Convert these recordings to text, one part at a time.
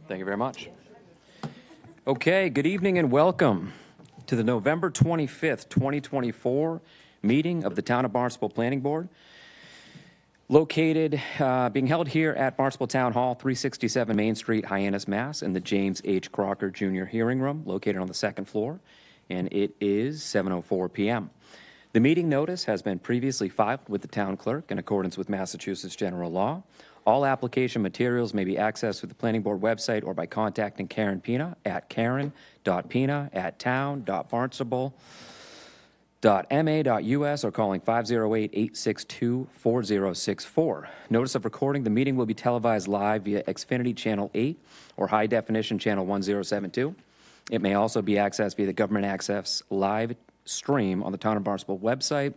Thank you very much. Okay, good evening and welcome to the November 25th, 2024 meeting of the Town of Barnstable Planning Board, located, being held here at Barnstable Town Hall, 367 Main Street, Hyannis, Mass, in the James H. Crocker Jr. Hearing Room, located on the second floor, and it is 7:04 p.m. The meeting notice has been previously filed with the town clerk in accordance with Massachusetts general law. All application materials may be accessed through the planning board website or by contacting Karen Pina at karen.pina@town.barnstable.ma.us or calling 508-862-4064. Notice of recording: the meeting will be televised live via Xfinity Channel 8 or High Definition Channel 1072. It may also be accessed via the Government Access live stream on the Town of Barnstable website,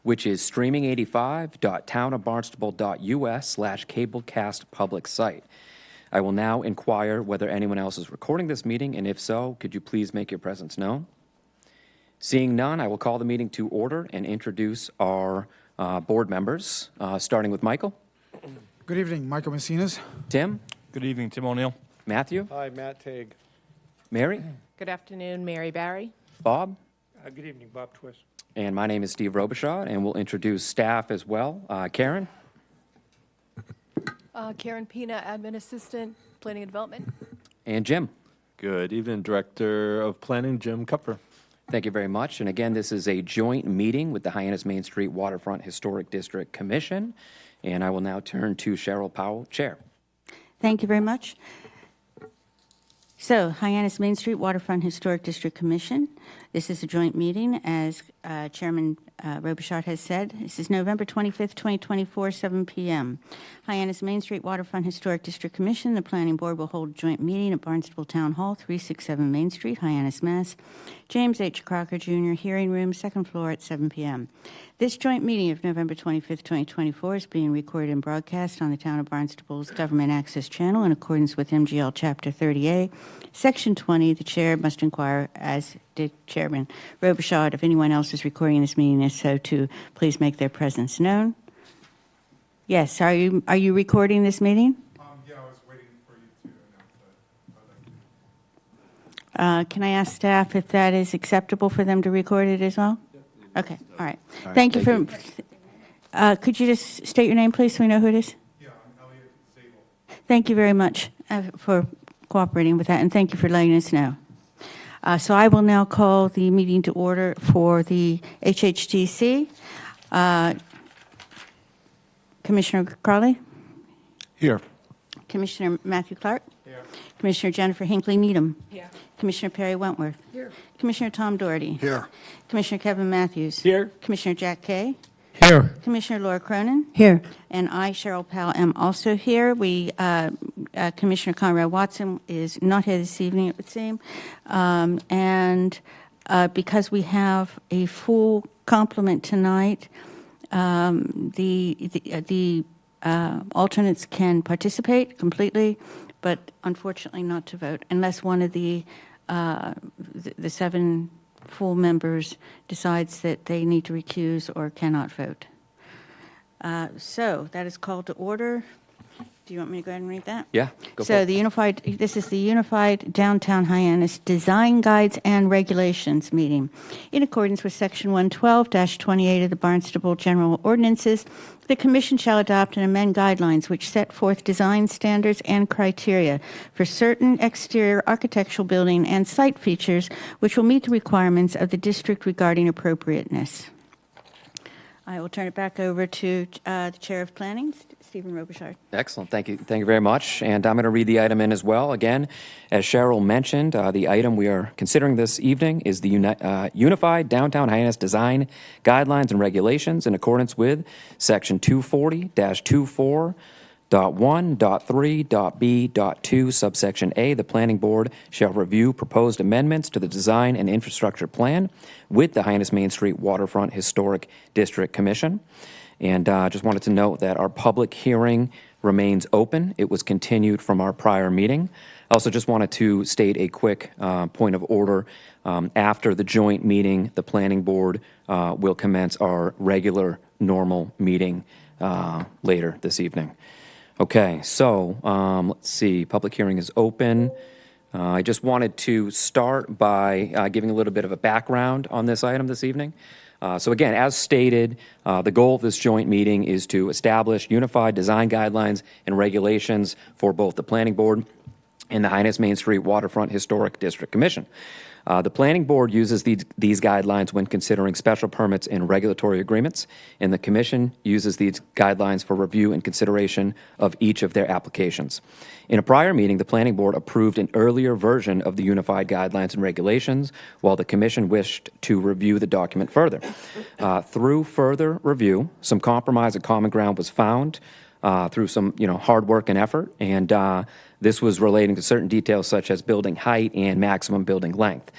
which is streaming85.townofbarnstable.us/cablecast public site. I will now inquire whether anyone else is recording this meeting, and if so, could you please make your presence known? Seeing none, I will call the meeting to order and introduce our board members, starting with Michael. Good evening, Michael Messinas. Tim. Good evening, Tim O'Neill. Matthew. Hi, Matt Tague. Mary. Good afternoon, Mary Barry. Bob. Good evening, Bob Twist. And my name is Steve Robichaud, and we'll introduce staff as well. Karen. Karen Pina, Admin Assistant, Planning and Development. And Jim. Good evening, Director of Planning, Jim Kupfer. Thank you very much. And again, this is a joint meeting with the Hyannis Main Street Waterfront Historic District Commission. And I will now turn to Cheryl Powell, Chair. Thank you very much. So, Hyannis Main Street Waterfront Historic District Commission. This is a joint meeting, as Chairman Robichaud has said. This is November 25th, 2024, 7 p.m. Hyannis Main Street Waterfront Historic District Commission. The Planning Board will hold a joint meeting at Barnstable Town Hall, 367 Main Street, Hyannis, Mass. James H. Crocker Jr. Hearing Room, second floor at 7 p.m. This joint meeting of November 25th, 2024 is being recorded and broadcast on the Town of Barnstable's Government Access Channel in accordance with MGL Chapter 30A, Section 20. The Chair must inquire, as did Chairman Robichaud, if anyone else is recording this meeting, if so, to please make their presence known. Yes, are you recording this meeting? Yeah, I was waiting for you to announce that. Can I ask staff if that is acceptable for them to record it as well? Okay, all right. Thank you for, could you just state your name, please, so we know who it is? Yeah, I'm Elliot Zabel. Thank you very much for cooperating with that, and thank you for letting us know. So I will now call the meeting to order for the HHDC. Commissioner Crowley? Here. Commissioner Matthew Clark? Here. Commissioner Jennifer Hinckley Needham? Here. Commissioner Perry Wentworth? Here. Commissioner Tom Doherty? Here. Commissioner Kevin Matthews? Here. Commissioner Jack Kay? Here. Commissioner Laura Cronin? Here. And I, Cheryl Powell, am also here. Commissioner Conrad Watson is not here this evening, it would seem. Because we have a full complement tonight, the alternates can participate completely, but unfortunately not to vote, unless one of the 7 full members decides that they need to recuse or cannot vote. So that is called to order. Do you want me to go ahead and read that? Yeah, go for So it. this is the Unified Downtown Hyannis Design Guides and Regulations meeting. In accordance with Section 112-28 of the Barnstable General Ordinances, the Commission shall adopt and amend guidelines which set forth design standards and criteria for certain exterior architectural building and site features which will meet the requirements of the district regarding appropriateness. I will turn it back over to the Chair of Planning, Stephen Robichaud. Excellent. Thank you. Thank you very much. And I'm going to read the item in as well. Again, as Cheryl mentioned, the item we are considering this evening is the Unified Downtown Hyannis Design Guidelines and Regulations in accordance with Section 240-24.1.3.b.2, subsection A. The Planning Board shall review proposed amendments to the Design and Infrastructure Plan with the Hyannis Main Street Waterfront Historic District Commission. And just wanted to note that our public hearing remains open. It was continued from our prior meeting. I also just wanted to state a quick point of order. After the joint meeting, the Planning Board will commence our regular normal meeting later this evening. Okay, so let's see, public hearing is open. I just wanted to start by giving a little bit of a background on this item this evening. So again, as stated, the goal of this joint meeting is to establish unified design guidelines and regulations for both the Planning Board and the Hyannis Main Street Waterfront Historic District Commission. The Planning Board uses these guidelines when considering special permits and regulatory agreements, and the Commission uses these guidelines for review and consideration of each of their applications. In a prior meeting, the Planning Board approved an earlier version of the unified guidelines and regulations, while the Commission wished to review the document further. Through further review, some compromise and common ground was found through some hard work and effort, and this was relating to certain details such as building height and maximum building length.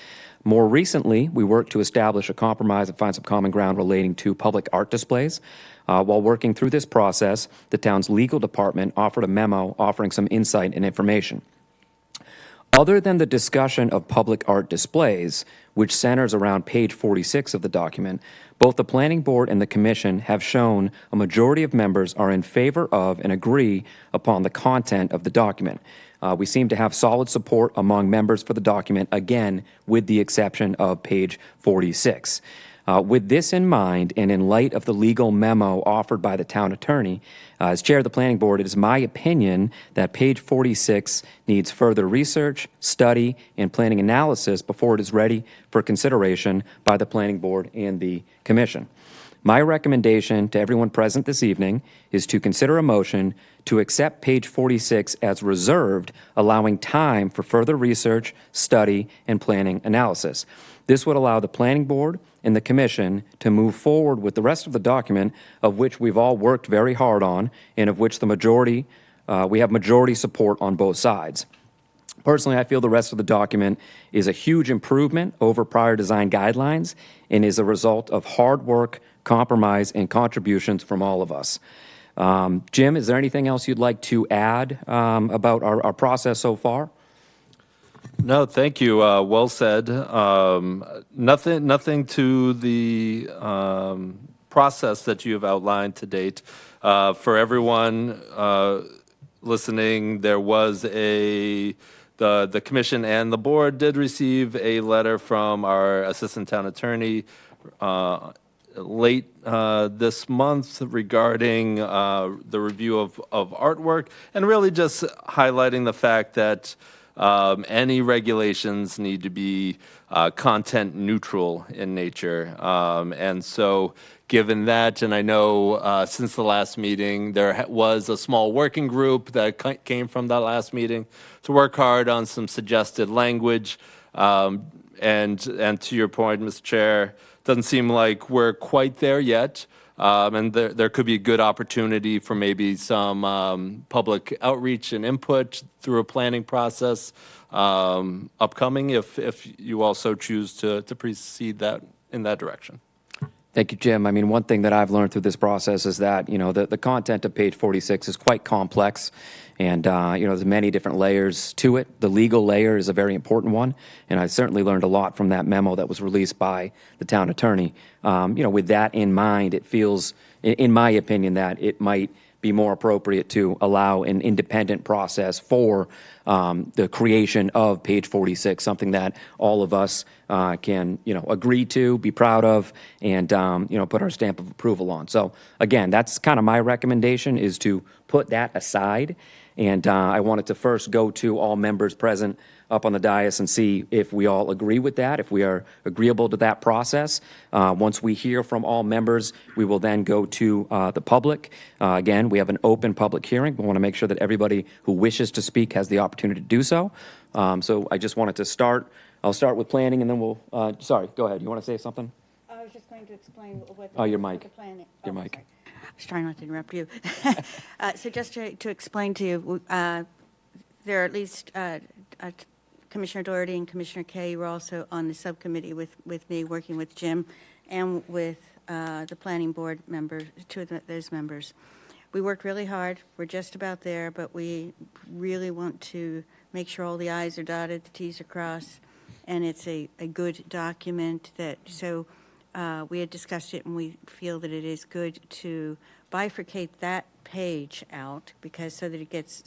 More recently, we worked to establish a compromise and find some common ground relating to public art displays. While working through this process, the town's legal department offered a memo offering some insight and information. Other than the discussion of public art displays, which centers around page 46 of the document, both the Planning Board and the Commission have shown a majority of members are in favor of and agree upon the content of the document. We seem to have solid support among members for the document, again, with the exception of page 46. With this in mind, and in light of the legal memo offered by the town attorney, as chair of the Planning Board, it is my opinion that page 46 needs further research, study, and planning analysis before it is ready for consideration by the Planning Board and the Commission. My recommendation to everyone present this evening is to consider a motion to accept page 46 as reserved, allowing time for further research, study, and planning analysis. This would allow the Planning Board and the Commission to move forward with the rest of the document, of which we've all worked very hard on, and of which we have majority support on both sides. Personally, I feel the rest of the document is a huge improvement over prior design guidelines and is a result of hard work, compromise, and contributions from all of us. Jim, is there anything else you'd like to add about our process so far? No, thank you. Well said. Nothing to the process that you have outlined to date. For everyone listening, there was the commission and the board did receive a letter from our assistant town attorney late this month regarding the review of artwork, and really just highlighting the fact that any regulations need to be content neutral in nature. And so given that, and I know since the last meeting, there was a small working group that came from that last meeting to work hard on some suggested language. And to your point, Mr. Chair, doesn't seem like we're quite there yet. And there could be a good opportunity for maybe some public outreach and input through a planning process upcoming if you also choose to proceed that in that direction. Thank you, Jim. I mean, one thing that I've learned through this process is that, the content of page 46 is quite complex, and, there's many different layers to it. The legal layer is a very important one, and I certainly learned a lot from that memo that was released by the town attorney. With that in mind, it feels, in my opinion, that it might be more appropriate to allow an independent process for the creation of page 46, something that all of us can, agree to, be proud of, and, put our stamp of approval on. So again, that's kind of my recommendation, is to put that aside. And I wanted to first go to all members present up on the dais and see if we all agree with that, if we are agreeable to that process. Once we hear from all members, we will then go to the public. Again, we have an open public hearing. We want to make sure that everybody who wishes to speak has the opportunity to do so. So I just wanted to start. I'll start with planning, and then we'll, sorry, go ahead. You want to say something? I was just going to explain what Oh, your mic. the planning. Your mic. Sorry. I was trying not to interrupt you. So just to explain to you, there are at least Commissioner Doherty and Commissioner Kay were also on the subcommittee with me, working with Jim and with the planning board members, two of those members. We worked really hard. We're just about there, but we really want to make sure all the I's are dotted, the T's are crossed, and it's a good document that, so we had discussed it, and we feel that it is good to bifurcate that page out, because so that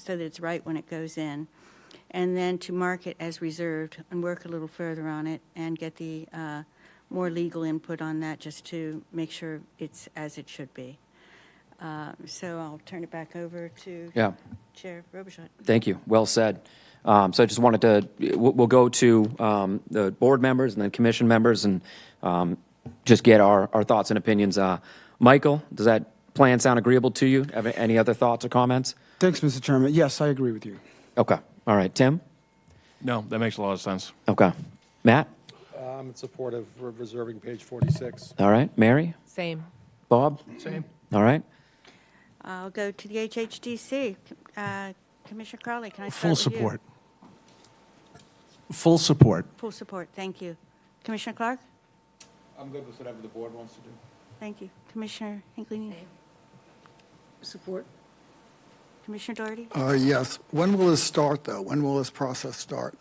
it's right when it goes in, and then to mark it as reserved and work a little further on it and get the more legal input on that, just to make sure it's as it should be. So I'll turn it back over to Yeah. Chair Robichaud. Thank you. Well said. So I just wanted to, we'll go to the board members and then commission members and just get our thoughts and opinions. Michael, does that plan sound agreeable to you? Have any other thoughts or comments? Thanks, Mr. Chairman. Yes, I agree with you. Okay. All right. Tim? No, that makes a lot of sense. Okay. Matt? I'm in support of reserving page 46. All right. Mary? Same. Bob? Same. All right. I'll go to the HHDC. Commissioner Crowley, can I start Full with you? support. Full support. Full support, thank you. Commissioner Clark? I'm good with whatever the board wants to do. Thank you. Commissioner Hinckley? Support. Commissioner Doherty? Yes. When will this start, though? When will this process start?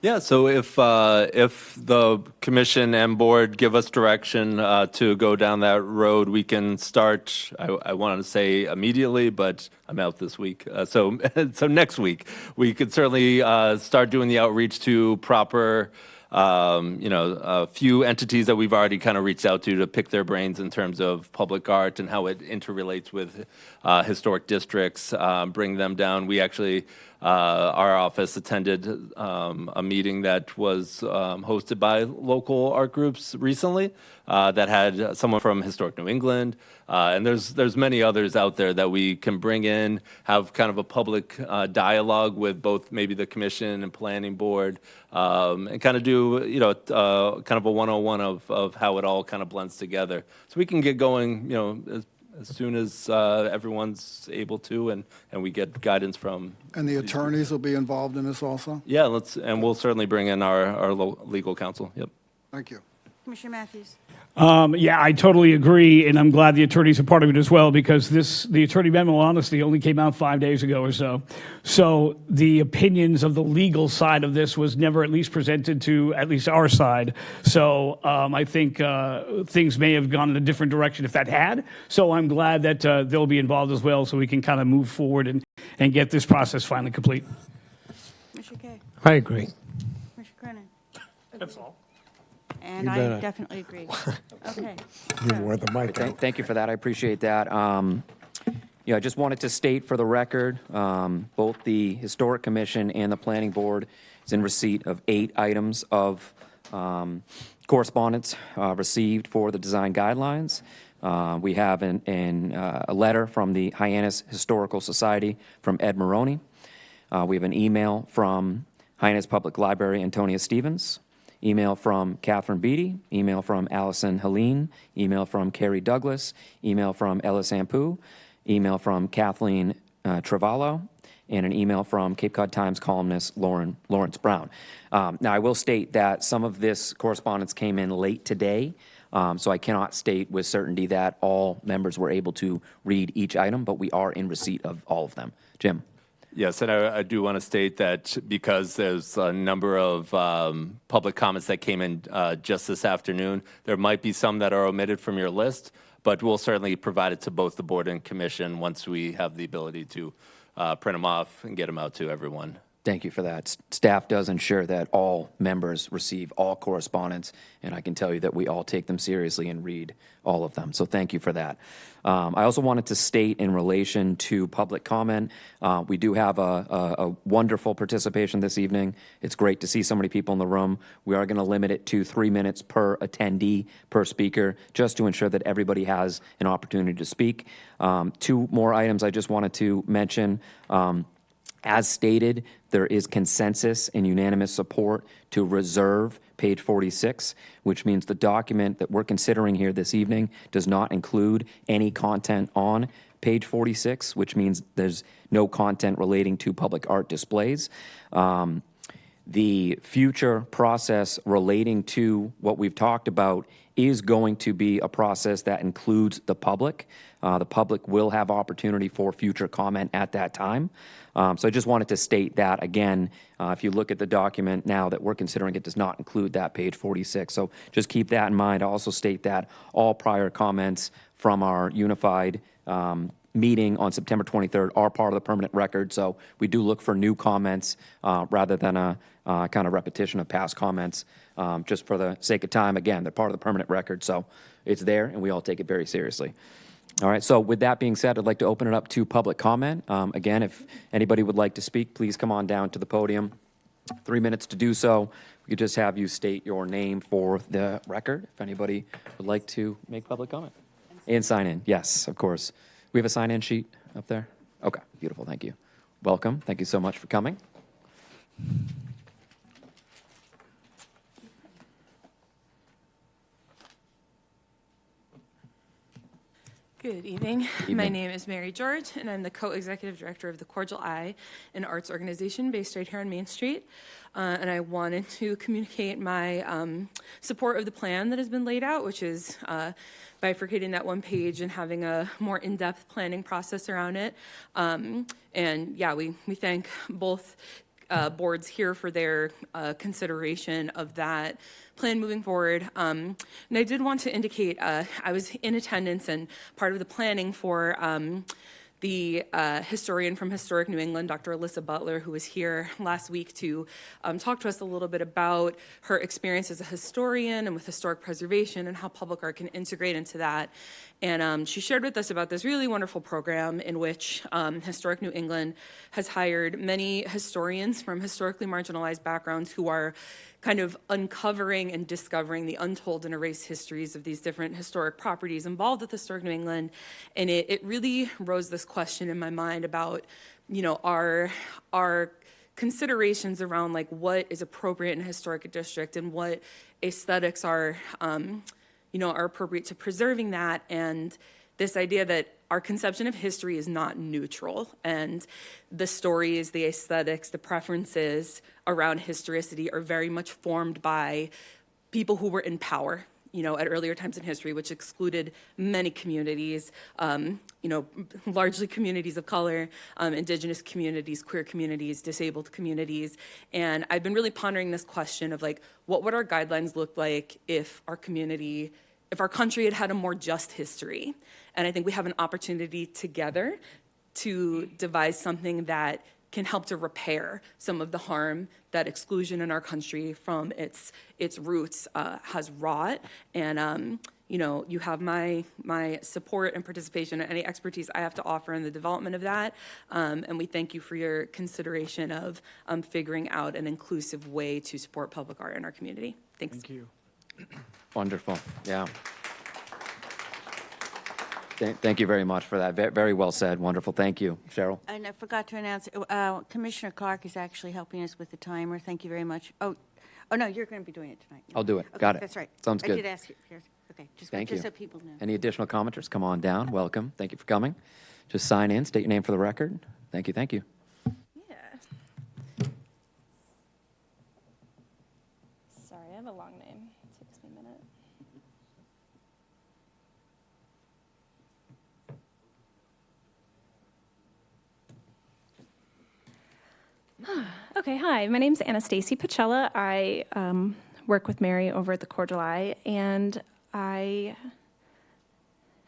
Yeah, so if the commission and board give us direction to go down that road, we can start, I wanted to say immediately, but I'm out this week. So next week, we could certainly start doing the outreach to proper, a few entities that we've already kind of reached out to pick their brains in terms of public art and how it interrelates with historic districts, bring them down. We actually, our office attended a meeting that was hosted by local art groups recently that had someone from Historic New England, and there's many others out there that we can bring in, have kind of a public dialogue with both maybe the commission and planning board, and kind of do kind of a 101 of how it all kind of blends together, so we can get going as soon as everyone's able to, and we get guidance from. And the attorneys will be involved in this also? Yeah, we'll certainly bring in our legal counsel. Yep. Thank you. Commissioner Matthews? Yeah, I totally agree, and I'm glad the attorneys are part of it as well, because the attorney memo, honestly, only came out 5 days ago or so. So the opinions of the legal side of this was never at least presented to at least our side. So I think things may have gone in a different direction if that had. So I'm glad that they'll be involved as well, so we can kind of move forward and get this process finally complete. Commissioner Kay? I agree. Commissioner Cronin? That's all. And You I better. definitely agree. Okay. You wore the mic out. Thank you for that. I appreciate that. I just wanted to state for the record, both the Historic Commission and the Planning Board is in receipt of 8 items of correspondence received for the design guidelines. We have a letter from the Hyannis Historical Society from Ed Maroney. We have an email from Hyannis Public Library, Antonia Stevens. Email from Catherine Beatty, email from Allison Helene, email from Carrie Douglas, email from Ellis Ampu, email from Kathleen Travallo, and an email from Cape Cod Times columnist Lawrence Brown. Now, I will state that some of this correspondence came in late today, so I cannot state with certainty that all members were able to read each item, but we are in receipt of all of them. Jim? Yes, and I do want to state that because there's a number of public comments that came in just this afternoon, there might be some that are omitted from your list, but we'll certainly provide it to both the board and commission once we have the ability to print them off and get them out to everyone. Thank you for that. Staff does ensure that all members receive all correspondence, and I can tell you that we all take them seriously and read all of them. So thank you for that. I also wanted to state in relation to public comment, we do have a wonderful participation this evening. It's great to see so many people in the room. We are going to limit it to 3 minutes per attendee, per speaker, just to ensure that everybody has an opportunity to speak. 2 more items I just wanted to mention. As stated, there is consensus and unanimous support to reserve page 46, which means the document that we're considering here this evening does not include any content on page 46, which means there's no content relating to public art displays. The future process relating to what we've talked about is going to be a process that includes the public. The public will have opportunity for future comment at that time. So I just wanted to state that again. If you look at the document now that we're considering, it does not include that page 46. So just keep that in mind. I'll also state that all prior comments from our unified meeting on September 23rd are part of the permanent record. So we do look for new comments rather than a kind of repetition of past comments. Just for the sake of time, again, they're part of the permanent record. So it's there, and we all take it very seriously. All right, so with that being said, I'd like to open it up to public comment. Again, if anybody would like to speak, please come on down to the podium. 3 minutes to do so. We could just have you state your name for the record, if anybody would like to make public comment. And sign in, yes, of course. We have a sign-in sheet up there? Okay, beautiful, thank you. Welcome, thank you so much for coming. Good evening. Evening. My name is Mary George, and I'm the co-executive director of the Cordial Eye, an arts organization based right here on Main Street. And I wanted to communicate my support of the plan that has been laid out, which is bifurcating that one page and having a more in-depth planning process around it. And yeah, we thank both boards here for their consideration of that plan moving forward. And I did want to indicate, I was in attendance and part of the planning for the historian from Historic New England, Dr. Alyssa Butler, who was here last week to talk to us a little bit about her experience as a historian and with historic preservation and how public art can integrate into that. And she shared with us about this really wonderful program in which Historic New England has hired many historians from historically marginalized backgrounds who are kind of uncovering and discovering the untold and erased histories of these different historic properties involved with Historic New England. And it really rose this question in my mind about, you know, our considerations around like what is appropriate in a historic district and what aesthetics are, you know, are appropriate to preserving that. And this idea that our conception of history is not neutral, and the stories, the aesthetics, the preferences around historicity are very much formed by people who were in power, you know, at earlier times in history, which excluded many communities, you know, largely communities of color, indigenous communities, queer communities, disabled communities. And I've been really pondering this question of like, what would our guidelines look like if our community, if our country had had a more just history? And I think we have an opportunity together to devise something that can help to repair some of the harm that exclusion in our country from its roots has wrought. And you know, you have my support and participation and any expertise I have to offer in the development of that. And we thank you for your consideration of figuring out an inclusive way to support public art in our community. Thanks. Thank you. Wonderful, yeah. Thank you very much for that. Very well said. Wonderful. Thank you. Cheryl? And I forgot to announce, Commissioner Clark is actually helping us with the timer. Thank you very much. Oh, no, you're going to be doing it tonight. I'll do it. Okay, Got it. That's right. Sounds good. I did ask you. Okay, Thank you. just so people know. Any additional commenters? Come on down. Welcome. Thank you for coming. Just sign in, state your name for the record. Thank you. Thank you. Yeah. Sorry, I have a long name. It takes me a minute. Okay, hi. My name's Anastasia Pacella. I work with Mary over at the Cordial Eye, and I'm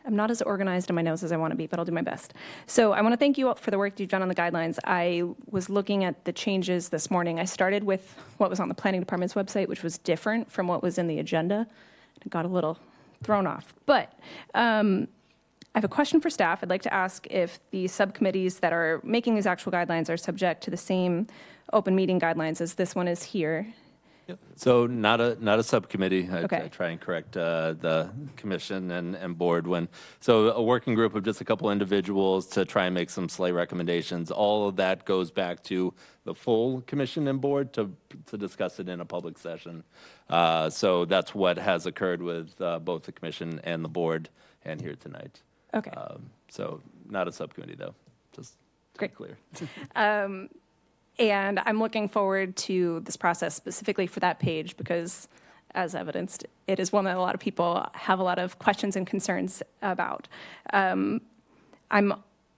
not as organized in my notes as I want to be, but I'll do my best. So I want to thank you all for the work you've done on the guidelines. I was looking at the changes this morning. I started with what was on the Planning Department's website, which was different from what was in the agenda. It got a little thrown off. But I have a question for staff. I'd like to ask if the subcommittees that are making these actual guidelines are subject to the same open meeting guidelines as this one is here. So not a subcommittee. Okay. I try and correct the commission and board when. So a working group of just a couple individuals to try and make some slight recommendations. All of that goes back to the full commission and board to discuss it in a public session. So that's what has occurred with both the commission and the board and here tonight. Okay. So not a subcommittee though, just to be Great. clear. And I'm looking forward to this process specifically for that page because, as evidenced, it is one that a lot of people have a lot of questions and concerns about. I'm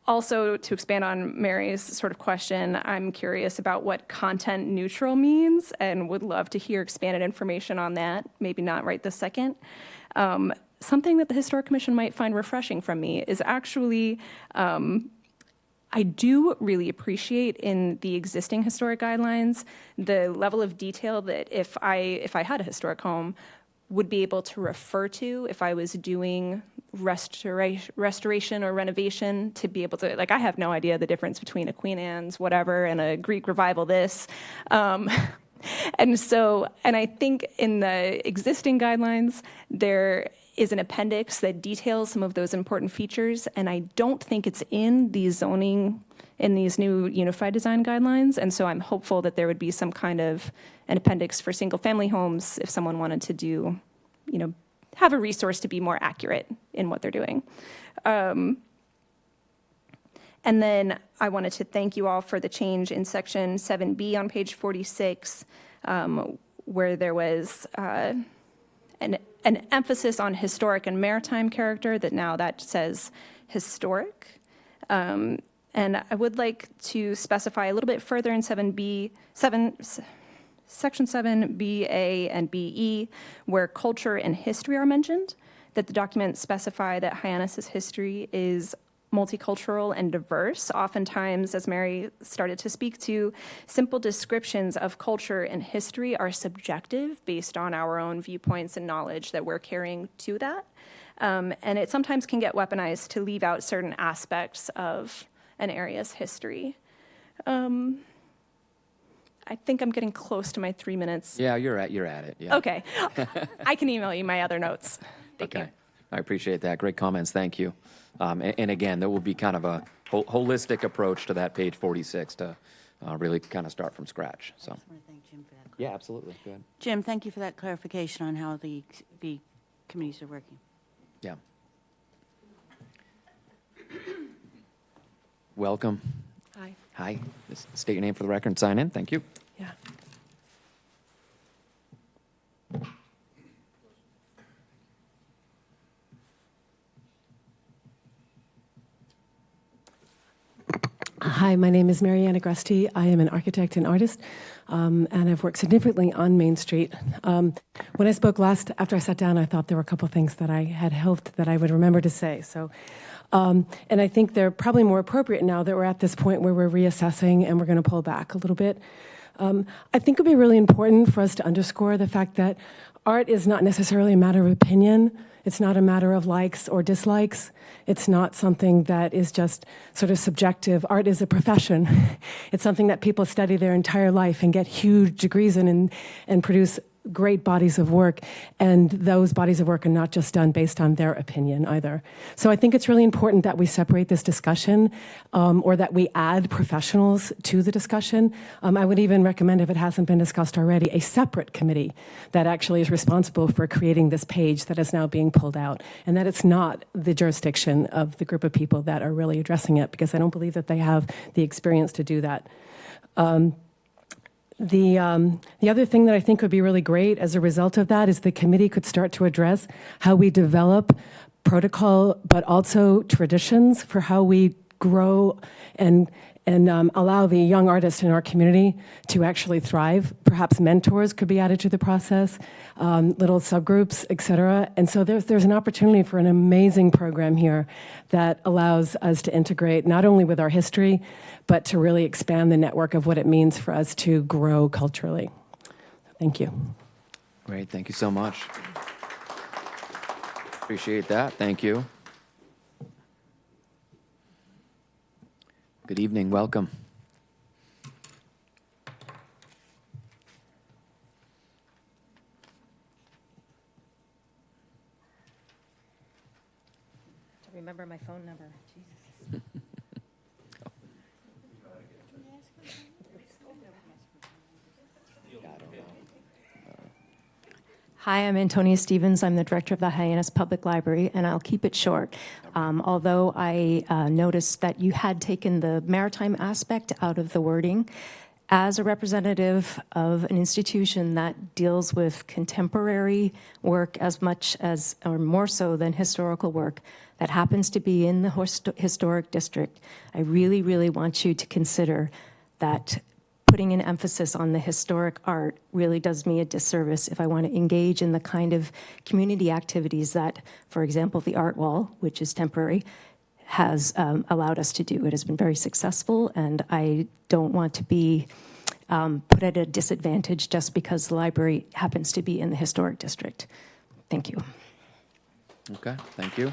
also, to expand on Mary's sort of question, I'm curious about what content neutral means and would love to hear expanded information on that, maybe not right this second. Something that the Historic Commission might find refreshing from me is actually, I do really appreciate in the existing historic guidelines the level of detail that if I had a historic home would be able to refer to if I was doing restoration or renovation, to be able to, like, I have no idea the difference between a Queen Anne's whatever and a Greek revival this. And I think in the existing guidelines, there is an appendix that details some of those important features, and I don't think it's in the zoning, in these new unified design guidelines, and so I'm hopeful that there would be some kind of an appendix for single-family homes if someone wanted to do, you know, have a resource to be more accurate in what they're doing. And then I wanted to thank you all for the change in section 7B on page 46, where there was an emphasis on historic and maritime character, that now that says historic. And I would like to specify a little bit further in section 7B, A, and BE, where culture and history are mentioned, that the documents specify that Hyannis's history is multicultural and diverse. Oftentimes, as Mary started to speak to, simple descriptions of culture and history are subjective based on our own viewpoints and knowledge that we're carrying to that. And it sometimes can get weaponized to leave out certain aspects of an area's history. I think I'm getting close to my 3 minutes. Yeah, you're at it. Yeah. Okay. I can email you my other notes. Thank you. I appreciate that. Great comments. Thank you. And again, there will be kind of a holistic approach to that page 46 to really kind of start from scratch. So. I just want to thank Jim for that. Yeah, absolutely. Go ahead. Jim, thank you for that clarification on how the committees are working. Yeah. Welcome. Hi. Hi. Just state your name for the record and sign in. Thank you. Yeah. Hi, my name is Mariana Grusty. I am an architect and artist, and I've worked significantly on Main Street. When I spoke last, after I sat down, I thought there were a couple things that I had hoped that I would remember to say. So, and I think they're probably more appropriate now that we're at this point where we're reassessing and we're going to pull back a little bit. I think it would be really important for us to underscore the fact that art is not necessarily a matter of opinion. It's not a matter of likes or dislikes. It's not something that is just sort of subjective. Art is a profession. It's something that people study their entire life and get huge degrees in and produce great bodies of work, and those bodies of work are not just done based on their opinion either. So I think it's really important that we separate this discussion, or that we add professionals to the discussion. I would even recommend, if it hasn't been discussed already, a separate committee that actually is responsible for creating this page that is now being pulled out, and that it's not the jurisdiction of the group of people that are really addressing it, because I don't believe that they have the experience to do that. The other thing that I think would be really great as a result of that is the committee could start to address how we develop protocol, but also traditions for how we grow and allow the young artists in our community to actually thrive. Perhaps mentors could be added to the process, little subgroups, et cetera. And so there's an opportunity for an amazing program here that allows us to integrate not only with our history, but to really expand the network of what it means for us to grow culturally. Thank you. Great. Thank you so much. Appreciate that. Thank you. Good evening. Welcome. To remember my phone number. Jesus. Hi, I'm Antonia Stevens. I'm the director of the Hyannis Public Library, and I'll keep it short. Although I noticed that you had taken the maritime aspect out of the wording, as a representative of an institution that deals with contemporary work as much as, or more so than historical work, that happens to be in the historic district, I really, really want you to consider that putting an emphasis on the historic art really does me a disservice if I want to engage in the kind of community activities that, for example, the art wall, which is temporary, has allowed us to do. It has been very successful, and I don't want to be put at a disadvantage just because the library happens to be in the historic district. Thank you. Okay, thank you.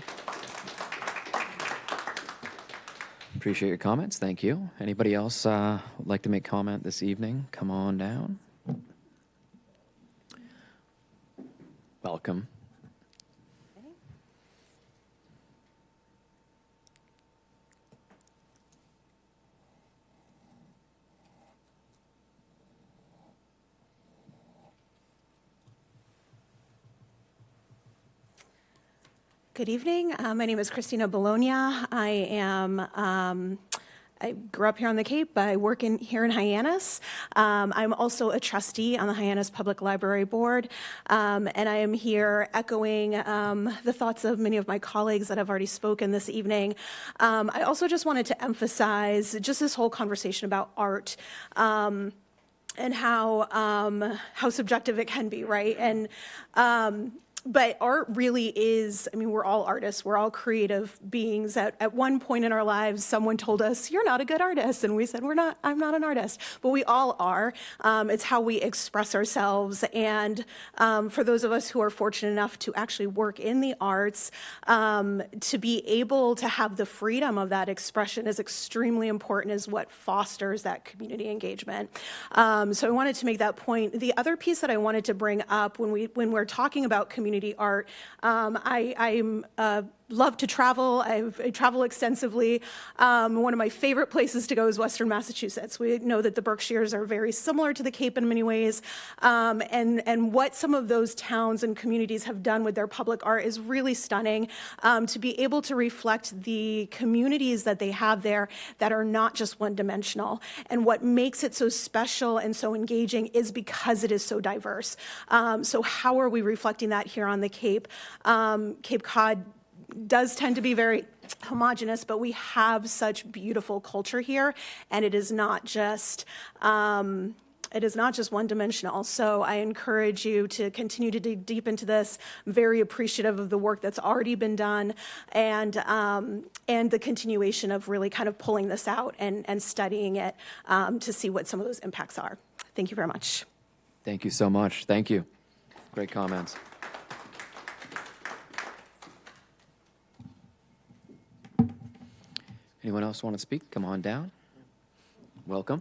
Appreciate your comments. Thank you. Anybody else would like to make comment this evening? Come on down. Welcome. Good evening. My name is Christina Bologna. I grew up here on the Cape. I work here in Hyannis. I'm also a trustee on the Hyannis Public Library Board, and I am here echoing the thoughts of many of my colleagues that have already spoken this evening. I also just wanted to emphasize just this whole conversation about art and how subjective it can be, right? And but art really is, I mean, we're all artists. We're all creative beings. At one point in our lives, someone told us, you're not a good artist. And we said, I'm not an artist. But we all are. It's how we express ourselves. And for those of us who are fortunate enough to actually work in the arts, to be able to have the freedom of that expression is extremely important, is what fosters that community engagement. So I wanted to make that point. The other piece that I wanted to bring up when we're talking about community art, I love to travel. I travel extensively. One of my favorite places to go is Western Massachusetts. We know that the Berkshires are very similar to the Cape in many ways. And what some of those towns and communities have done with their public art is really stunning. To be able to reflect the communities that they have there that are not just one-dimensional. And what makes it so special and so engaging is because it is so diverse. So how are we reflecting that here on the Cape? Cape Cod does tend to be very homogenous, but we have such beautiful culture here, and it is not just one-dimensional. So I encourage you to continue to dig deep into this. I'm very appreciative of the work that's already been done, and the continuation of really kind of pulling this out and studying it to see what some of those impacts are. Thank you very much. Thank you so much. Thank you. Great comments. Anyone else want to speak? Come on down. Welcome.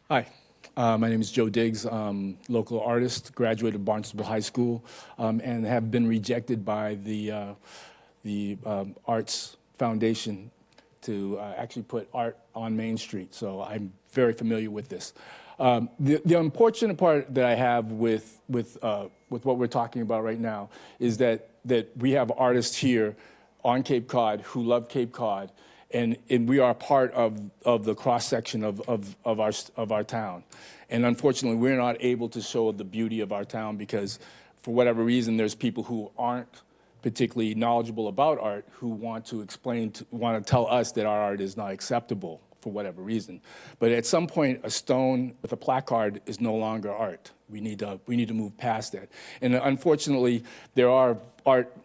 Hi, my name is Joe Diggs, local artist, graduated Barnstable High School, and have been rejected by the Arts Foundation to actually put art on Main Street, so I'm very familiar with this. The unfortunate part that I have with what we're talking about right now is that we have artists here on Cape Cod who love Cape Cod, and we are part of the cross-section of our town. And unfortunately, we're not able to show the beauty of our town because, for whatever reason, there's people who aren't particularly knowledgeable about art who want to tell us that our art is not acceptable for whatever reason. But at some point, a stone with a placard is no longer art. We need to move past that. And unfortunately, there are art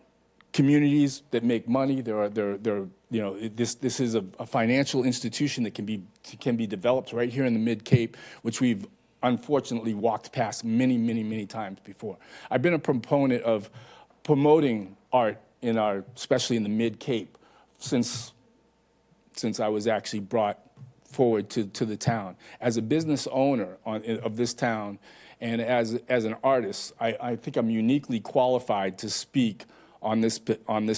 communities that make money. This is a financial institution that can be developed right here in the Mid-Cape, which we've unfortunately walked past many times before. I've been a proponent of promoting art especially in the Mid-Cape, since I was actually brought forward to the town. As a business owner of this town, and as an artist, I think I'm uniquely qualified to speak on this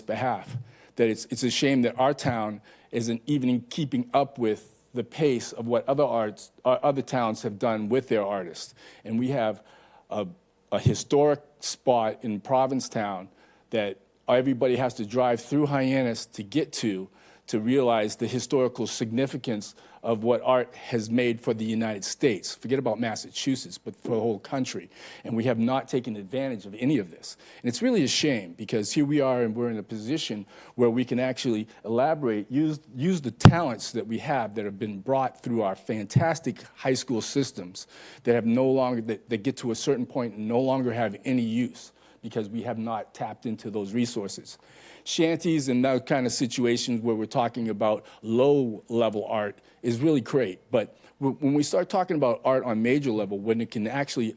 behalf. That it's a shame that our town isn't even keeping up with the pace of what other towns have done with their artists. And we have a historic spot in Provincetown that everybody has to drive through Hyannis to get to realize the historical significance of what art has made for the United States. Forget about Massachusetts, but for the whole country. And we have not taken advantage of any of this. And it's really a shame, because here we are and we're in a position where we can actually elaborate, use the talents that we have that have been brought through our fantastic high school systems that have no longer, that get to a certain point and no longer have any use, because we have not tapped into those resources. Shanties and that kind of situations where we're talking about low-level art is really great. But when we start talking about art on major level, when it can actually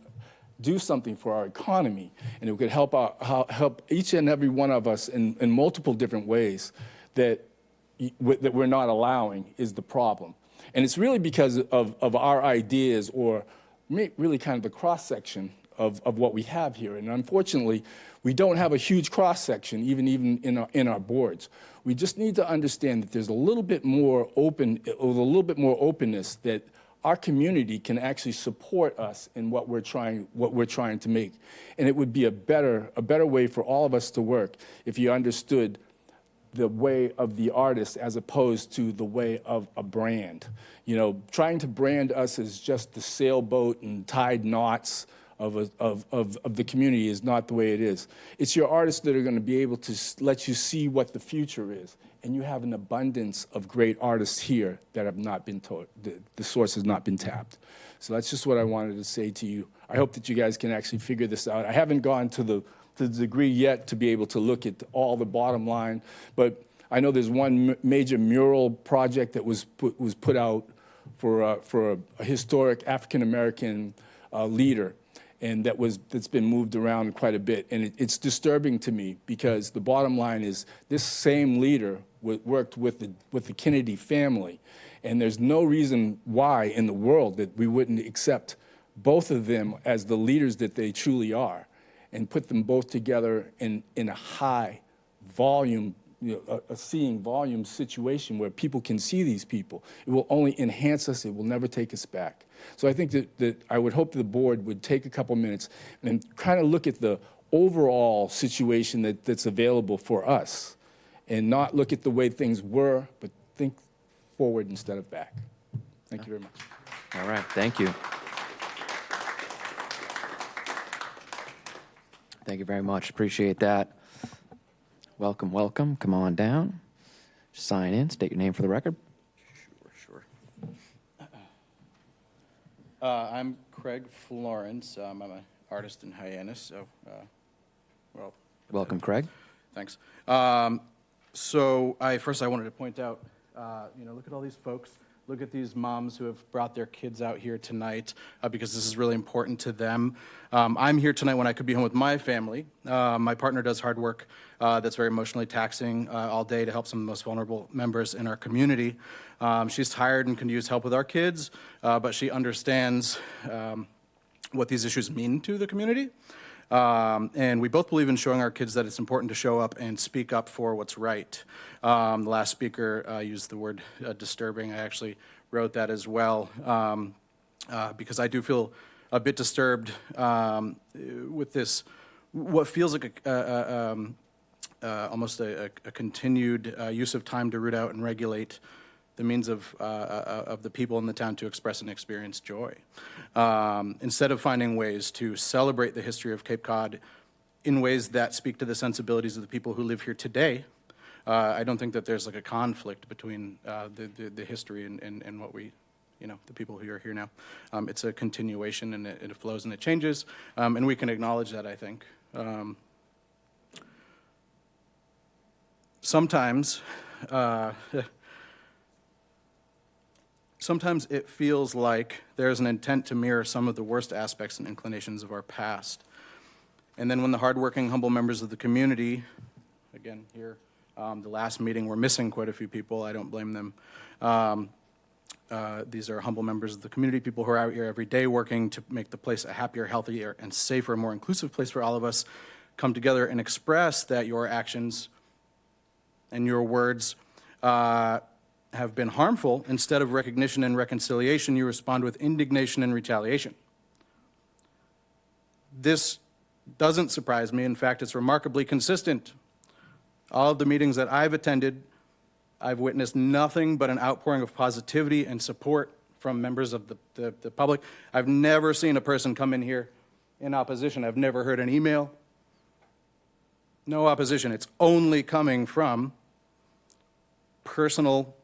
do something for our economy, and it could help each and every one of us in multiple different ways that we're not allowing, is the problem. And it's really because of our ideas, or really kind of the cross-section of what we have here. And unfortunately, we don't have a huge cross-section, even in our boards. We just need to understand that there's a little bit more openness, that our community can actually support us in what we're trying to make. And it would be a better way for all of us to work if you understood the way of the artist as opposed to the way of a brand. You know, trying to brand us as just the sailboat and tied knots of the community is not the way it is. It's your artists that are going to be able to let you see what the future is. And you have an abundance of great artists here that have not been told, the source has not been tapped. So that's just what I wanted to say to you. I hope that you guys can actually figure this out. I haven't gone to the degree yet to be able to look at all the bottom line, but I know there's one major mural project that was put out for a historic African-American leader, and that's been moved around quite a bit. And it's disturbing to me, because the bottom line is this same leader worked with the Kennedy family, and there's no reason why in the world that we wouldn't accept both of them as the leaders that they truly are, and put them both together in a high volume, a seeing volume situation where people can see these people. It will only enhance us. It will never take us back. So I think that I would hope the board would take a couple minutes and kind of look at the overall situation that's available for us, and not look at the way things were, but think forward instead of back. Thank you very much. All right, thank you. Thank you very much. Appreciate that. Welcome, welcome. Come on down. Sign in. State your name for the record. Sure. I'm Craig Florence. I'm an artist in Hyannis. So, well. Welcome, Craig. Thanks. So I wanted to point out, look at all these folks. Look at these moms who have brought their kids out here tonight, because this is really important to them. I'm here tonight when I could be home with my family. My partner does hard work that's very emotionally taxing all day to help some of the most vulnerable members in our community. She's tired and can use help with our kids, but she understands what these issues mean to the community. And we both believe in showing our kids that it's important to show up and speak up for what's right. The last speaker used the word disturbing. I actually wrote that as well, because I do feel a bit disturbed with this, what feels like almost a continued use of time to root out and regulate the means of the people in the town to express and experience joy. Instead of finding ways to celebrate the history of Cape Cod in ways that speak to the sensibilities of the people who live here today, I don't think that there's like a conflict between the history and what we, the people who are here now. It's a continuation, and it flows and it changes, and we can acknowledge that, I think. Sometimes it feels like there's an intent to mirror some of the worst aspects and inclinations of our past. And then when the hardworking, humble members of the community, again here, the last meeting, we're missing quite a few people. I don't blame them. These are humble members of the community, people who are out here every day working to make the place a happier, healthier, and safer, more inclusive place for all of us, come together and express that your actions and your words have been harmful, instead of recognition and reconciliation, you respond with indignation and retaliation. This doesn't surprise me. In fact, it's remarkably consistent. All of the meetings that I've attended, I've witnessed nothing but an outpouring of positivity and support from members of the public. I've never seen a person come in here in opposition. I've never heard an email. No opposition. It's only coming from personal,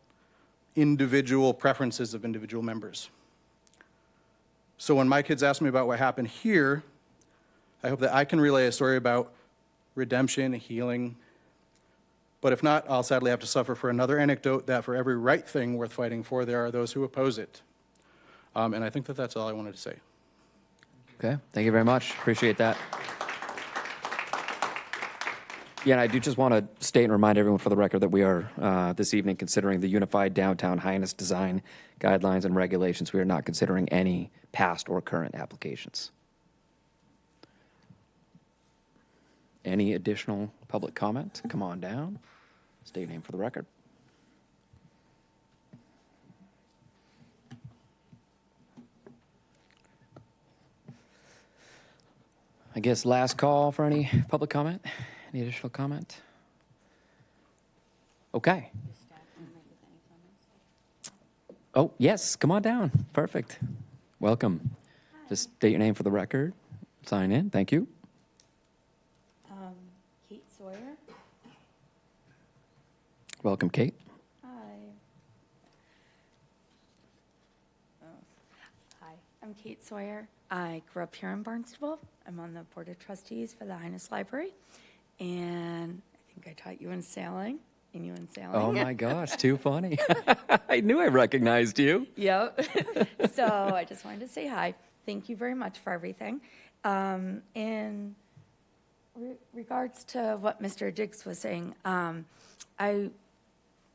individual preferences of individual members. So when my kids ask me about what happened here, I hope that I can relay a story about redemption, healing. But if not, I'll sadly have to suffer for another anecdote that for every right thing worth fighting for, there are those who oppose it. And I think that that's all I wanted to say. Okay, thank you very much. Appreciate that. Yeah, and I do just want to state and remind everyone for the record that we are this evening considering the Unified Downtown Hyannis Design Guidelines and Regulations. We are not considering any past or current applications. Any additional public comment? Come on down. State your name for the record. I guess last call for any public comment? Any additional comment? Okay. Oh, yes, come on down. Perfect. Welcome. Just state your name for the record. Sign in. Thank you. Kate Sawyer. Welcome, Kate. Hi. Hi, I'm Kate Sawyer. I grew up here in Barnstable. I'm on the Board of Trustees for the Hyannis Library. And I think I taught you in sailing, and you in sailing. Oh my gosh, too funny. I knew I recognized you. Yep. So I just wanted to say hi. Thank you very much for everything. In regards to what Mr. Diggs was saying,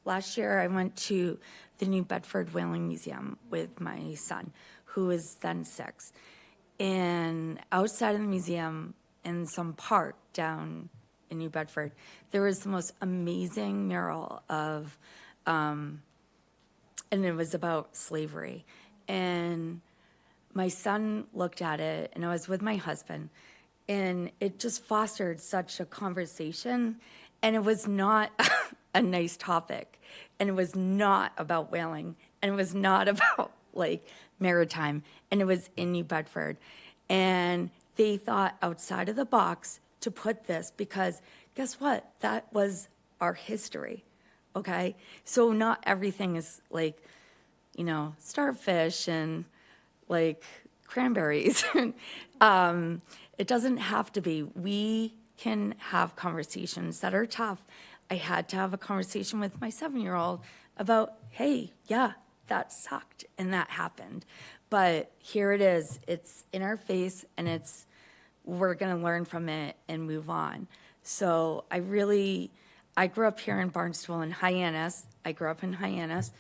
last year I went to the New Bedford Whaling Museum with my son, who is then 6. And outside of the museum, in some park down in New Bedford, there was the most amazing mural of, and it was about slavery. And my son looked at it, and I was with my husband, and it just fostered such a conversation. And it was not a nice topic, and it was not about whaling, and it was not about like maritime, and it was in New Bedford. And they thought outside of the box to put this, because guess what? That was our history, okay? So not everything is like, you know, starfish and like cranberries. It doesn't have to be. We can have conversations that are tough. I had to have a conversation with my 7-year-old about, hey, yeah, that sucked and that happened. But here it is. It's in our face, and we're going to learn from it and move on. So I grew up here in Barnstable in Hyannis. I grew up in Hyannis,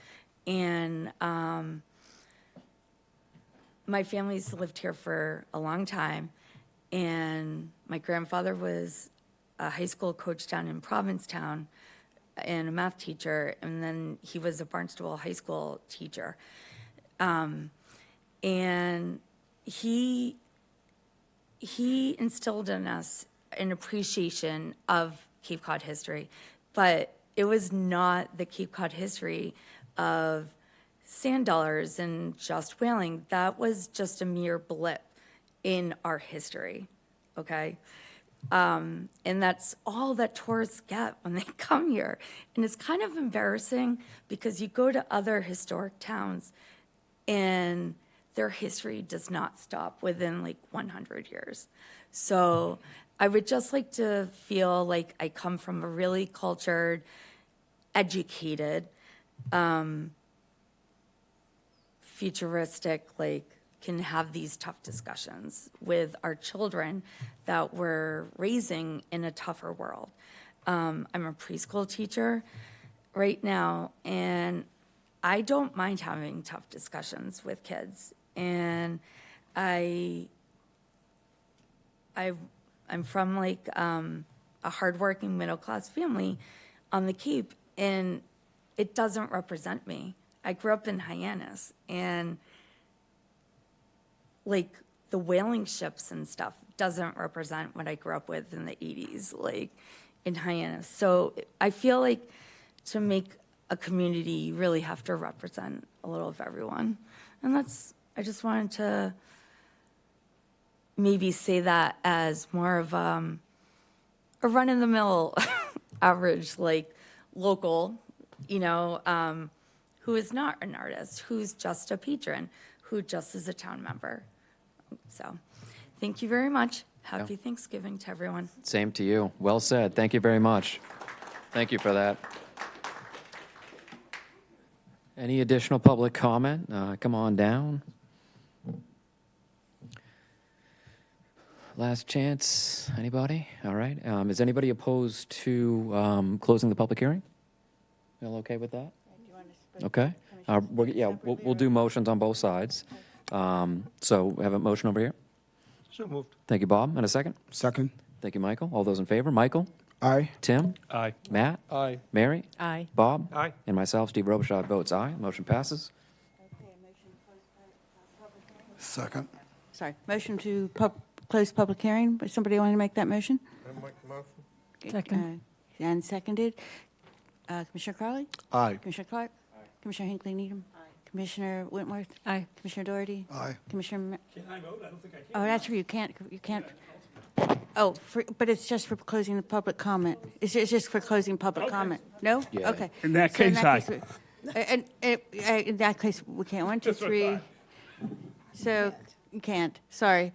and my family's lived here for a long time. And my grandfather was a high school coach down in Provincetown and a math teacher, and then he was a Barnstable high school teacher. And he instilled in us an appreciation of Cape Cod history, but it was not the Cape Cod history of sand dollars and just whaling. That was just a mere blip in our history, okay? And that's all that tourists get when they come here. And it's kind of embarrassing because you go to other historic towns and their history does not stop within like 100 years. So I would just like to feel like I come from a really cultured, educated, futuristic, like, can have these tough discussions with our children that we're raising in a tougher world. I'm a preschool teacher right now, and I don't mind having tough discussions with kids. And I'm from like a hardworking middle-class family on the Cape, and it doesn't represent me. I grew up in Hyannis, and like the whaling ships and stuff doesn't represent what I grew up with in the 80s, like in Hyannis. So I feel like to make a community, you really have to represent a little of everyone. And I just wanted to maybe say that as more of a run-in-the-mill average, like local, who is not an artist, who's just a patron, who just is a town member. So, thank you very much. Happy Thanksgiving to everyone. Same to you. Well said. Thank you very much. Thank you for that. Any additional public comment? Come on down. Last chance. Anybody? All right. Is anybody opposed to closing the public hearing? You all okay with that? Okay. We'll do motions on both sides. So we have a motion over here. So moved. Thank you, Bob. And a second? Second. Thank you, Michael. All those in favor? Michael? Aye. Tim? Aye. Matt? Aye. Mary? Aye. Bob? Aye. And myself, Steve Robichaud, votes aye. Motion passes. Second. Sorry, motion to close public hearing. Somebody want to make that motion? Second. And seconded. Commissioner Crowley? Aye. Commissioner Clark? Commissioner Hinckley Needham? Commissioner Wentworth? Aye. Commissioner Doherty? Aye. Commissioner... Can I vote? I don't think I can. Oh, that's true, you can't. Oh, but it's just for closing the public comment. It's just for closing public comment. No? Yeah. Okay. In that So case, aye. And in that case, we can't. 1, 2, 3. So you can't. Sorry.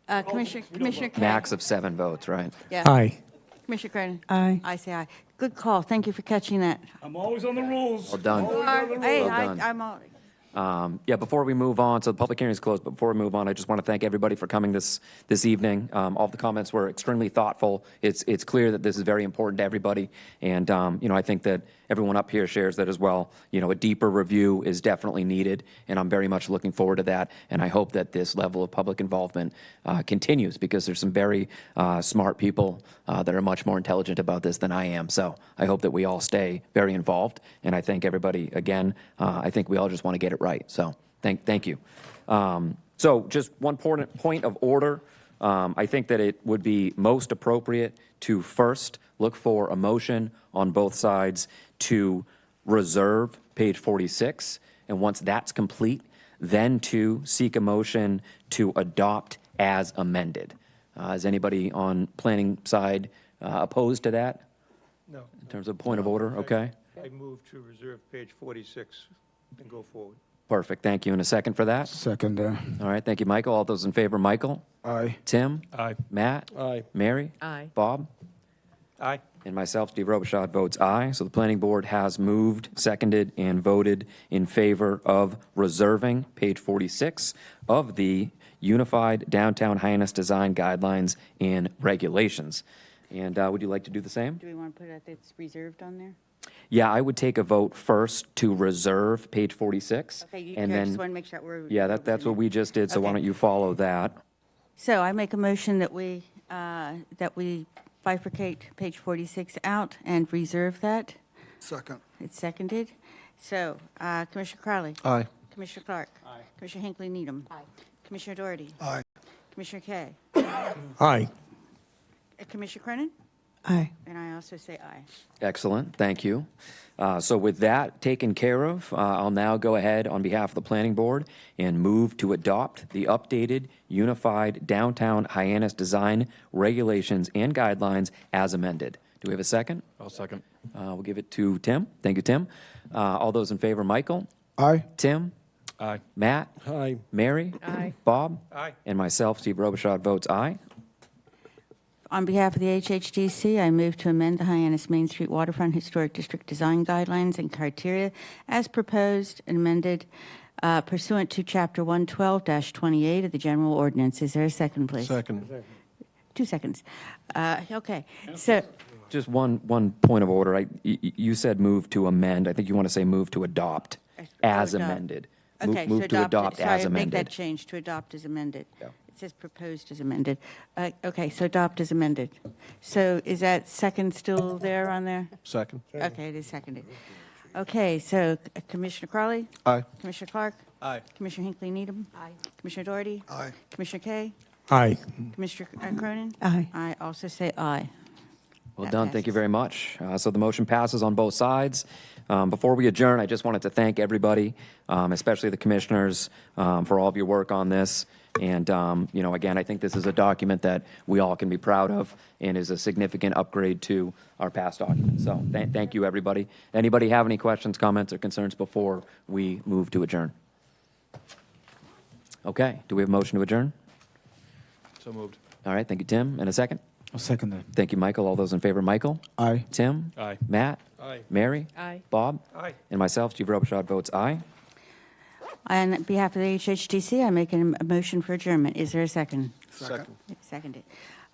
Commissioner Kay. Max of 7 votes, right? Yeah. Aye. Commissioner Cronin. Aye. I say aye. Good call. Thank you for catching that. I'm always on the rules. Well done. Hey, Well done. I'm all. Before we move on, so the public hearing is closed, but before we move on, I just want to thank everybody for coming this evening. All of the comments were extremely thoughtful. It's clear that this is very important to everybody, and I think that everyone up here shares that as well. A deeper review is definitely needed, and I'm very much looking forward to that, and I hope that this level of public involvement continues, because there's some very smart people that are much more intelligent about this than I am, so I hope that we all stay very involved, and I thank everybody again. I think we all just want to get it right, so thank you. So just one point of order. I think that it would be most appropriate to first look for a motion on both sides to reserve page 46, and once that's complete, then to seek a motion to adopt as amended. Is anybody on planning side opposed to that? No. In terms of point of order, okay? I move to reserve page 46 and go forward. Perfect, thank you. And a second for that? Second. All right, thank you, Michael. All those in favor, Michael? Aye. Tim? Aye. Matt? Aye. Mary? Aye. Bob? Aye. And myself, Steve Robichaud, votes aye. So the planning board has moved, seconded, and voted in favor of reserving page 46 of the Unified Downtown Hyannis Design Guidelines and Regulations. And would you like to do the same? Do we want to put it that it's reserved on there? Yeah, I would take a vote first to reserve page 46. Okay, and I then, just want to make sure that we're... yeah, that's what we just did, so why Okay. don't you follow that? So I make a motion that we bifurcate page 46 out and reserve that. Second. It's seconded. So Commissioner Crowley. Aye. Commissioner Clark. Aye. Commissioner Hinckley Needham. Aye. Commissioner Doherty. Aye. Commissioner Kay. Aye. Commissioner Cronin. Aye. And I also say aye. Excellent, thank you. So with that taken care of, I'll now go ahead on behalf of the planning board and move to adopt the updated Unified Downtown Hyannis Design Regulations and Guidelines as amended. Do we have a second? I'll second. We'll give it to Tim. Thank you, Tim. All those in favor, Michael? Aye. Tim? Aye. Matt? Aye. Mary? Aye. Bob? Aye. And myself, Steve Robichaud, votes aye. On behalf of the HHDC, I move to amend the Hyannis Main Street Waterfront Historic District Design Guidelines and Criteria as proposed and amended pursuant to Chapter 112-28 of the General Ordinance. Is there a second, please? Second. 2 seconds. Okay. So, Just one point of order. You said move to amend. I think you want to say move to adopt as adopt. amended. okay. Move so to adopt sorry, as make amended. that change to adopt as amended. Yeah. It says proposed as amended. Okay, so adopt as amended. So is that second still there on there? Second. Okay, it is seconded. Okay, so Commissioner Crawley? Aye. Commissioner Clark? Aye. Commissioner Hinckley Needham? Aye. Commissioner Doherty? Aye. Commissioner Kay? Aye. Commissioner Cronin? Aye. I also say aye. Well That done. Thank you passes. very much. So the motion passes on both sides. Before we adjourn, I just wanted to thank everybody, especially the commissioners, for all of your work on this. And, again, I think this is a document that we all can be proud of and is a significant upgrade to our past documents. So thank you, everybody. Anybody have any questions, comments, or concerns before we move to adjourn? Okay. Do we have a motion to adjourn? So moved. All right. Thank you, Tim. And a second? I'll second that. Thank you, Michael. All those in favor, Michael? Aye. Tim? Aye. Matt? Aye. Mary? Aye. Bob? Aye. And myself, Steve Robichaud, votes aye. On behalf of the HHDC, I make a motion for adjournment. Is there a second? Second. Seconded.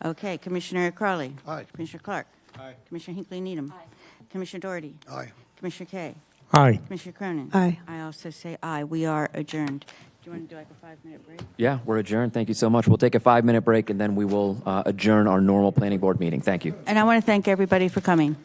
Okay, Commissioner Crawley. Aye. Commissioner Clark. Aye. Commissioner Hinckley Needham. Aye. Commissioner Doherty. Aye. Commissioner Kay. Aye. Commissioner Cronin. Aye. I also say aye. We are adjourned. Do you want to do like a 5-minute break? Yeah, we're adjourned. Thank you so much. We'll take a 5-minute break, and then we will adjourn our normal planning board meeting. Thank you. And I want to thank everybody for coming.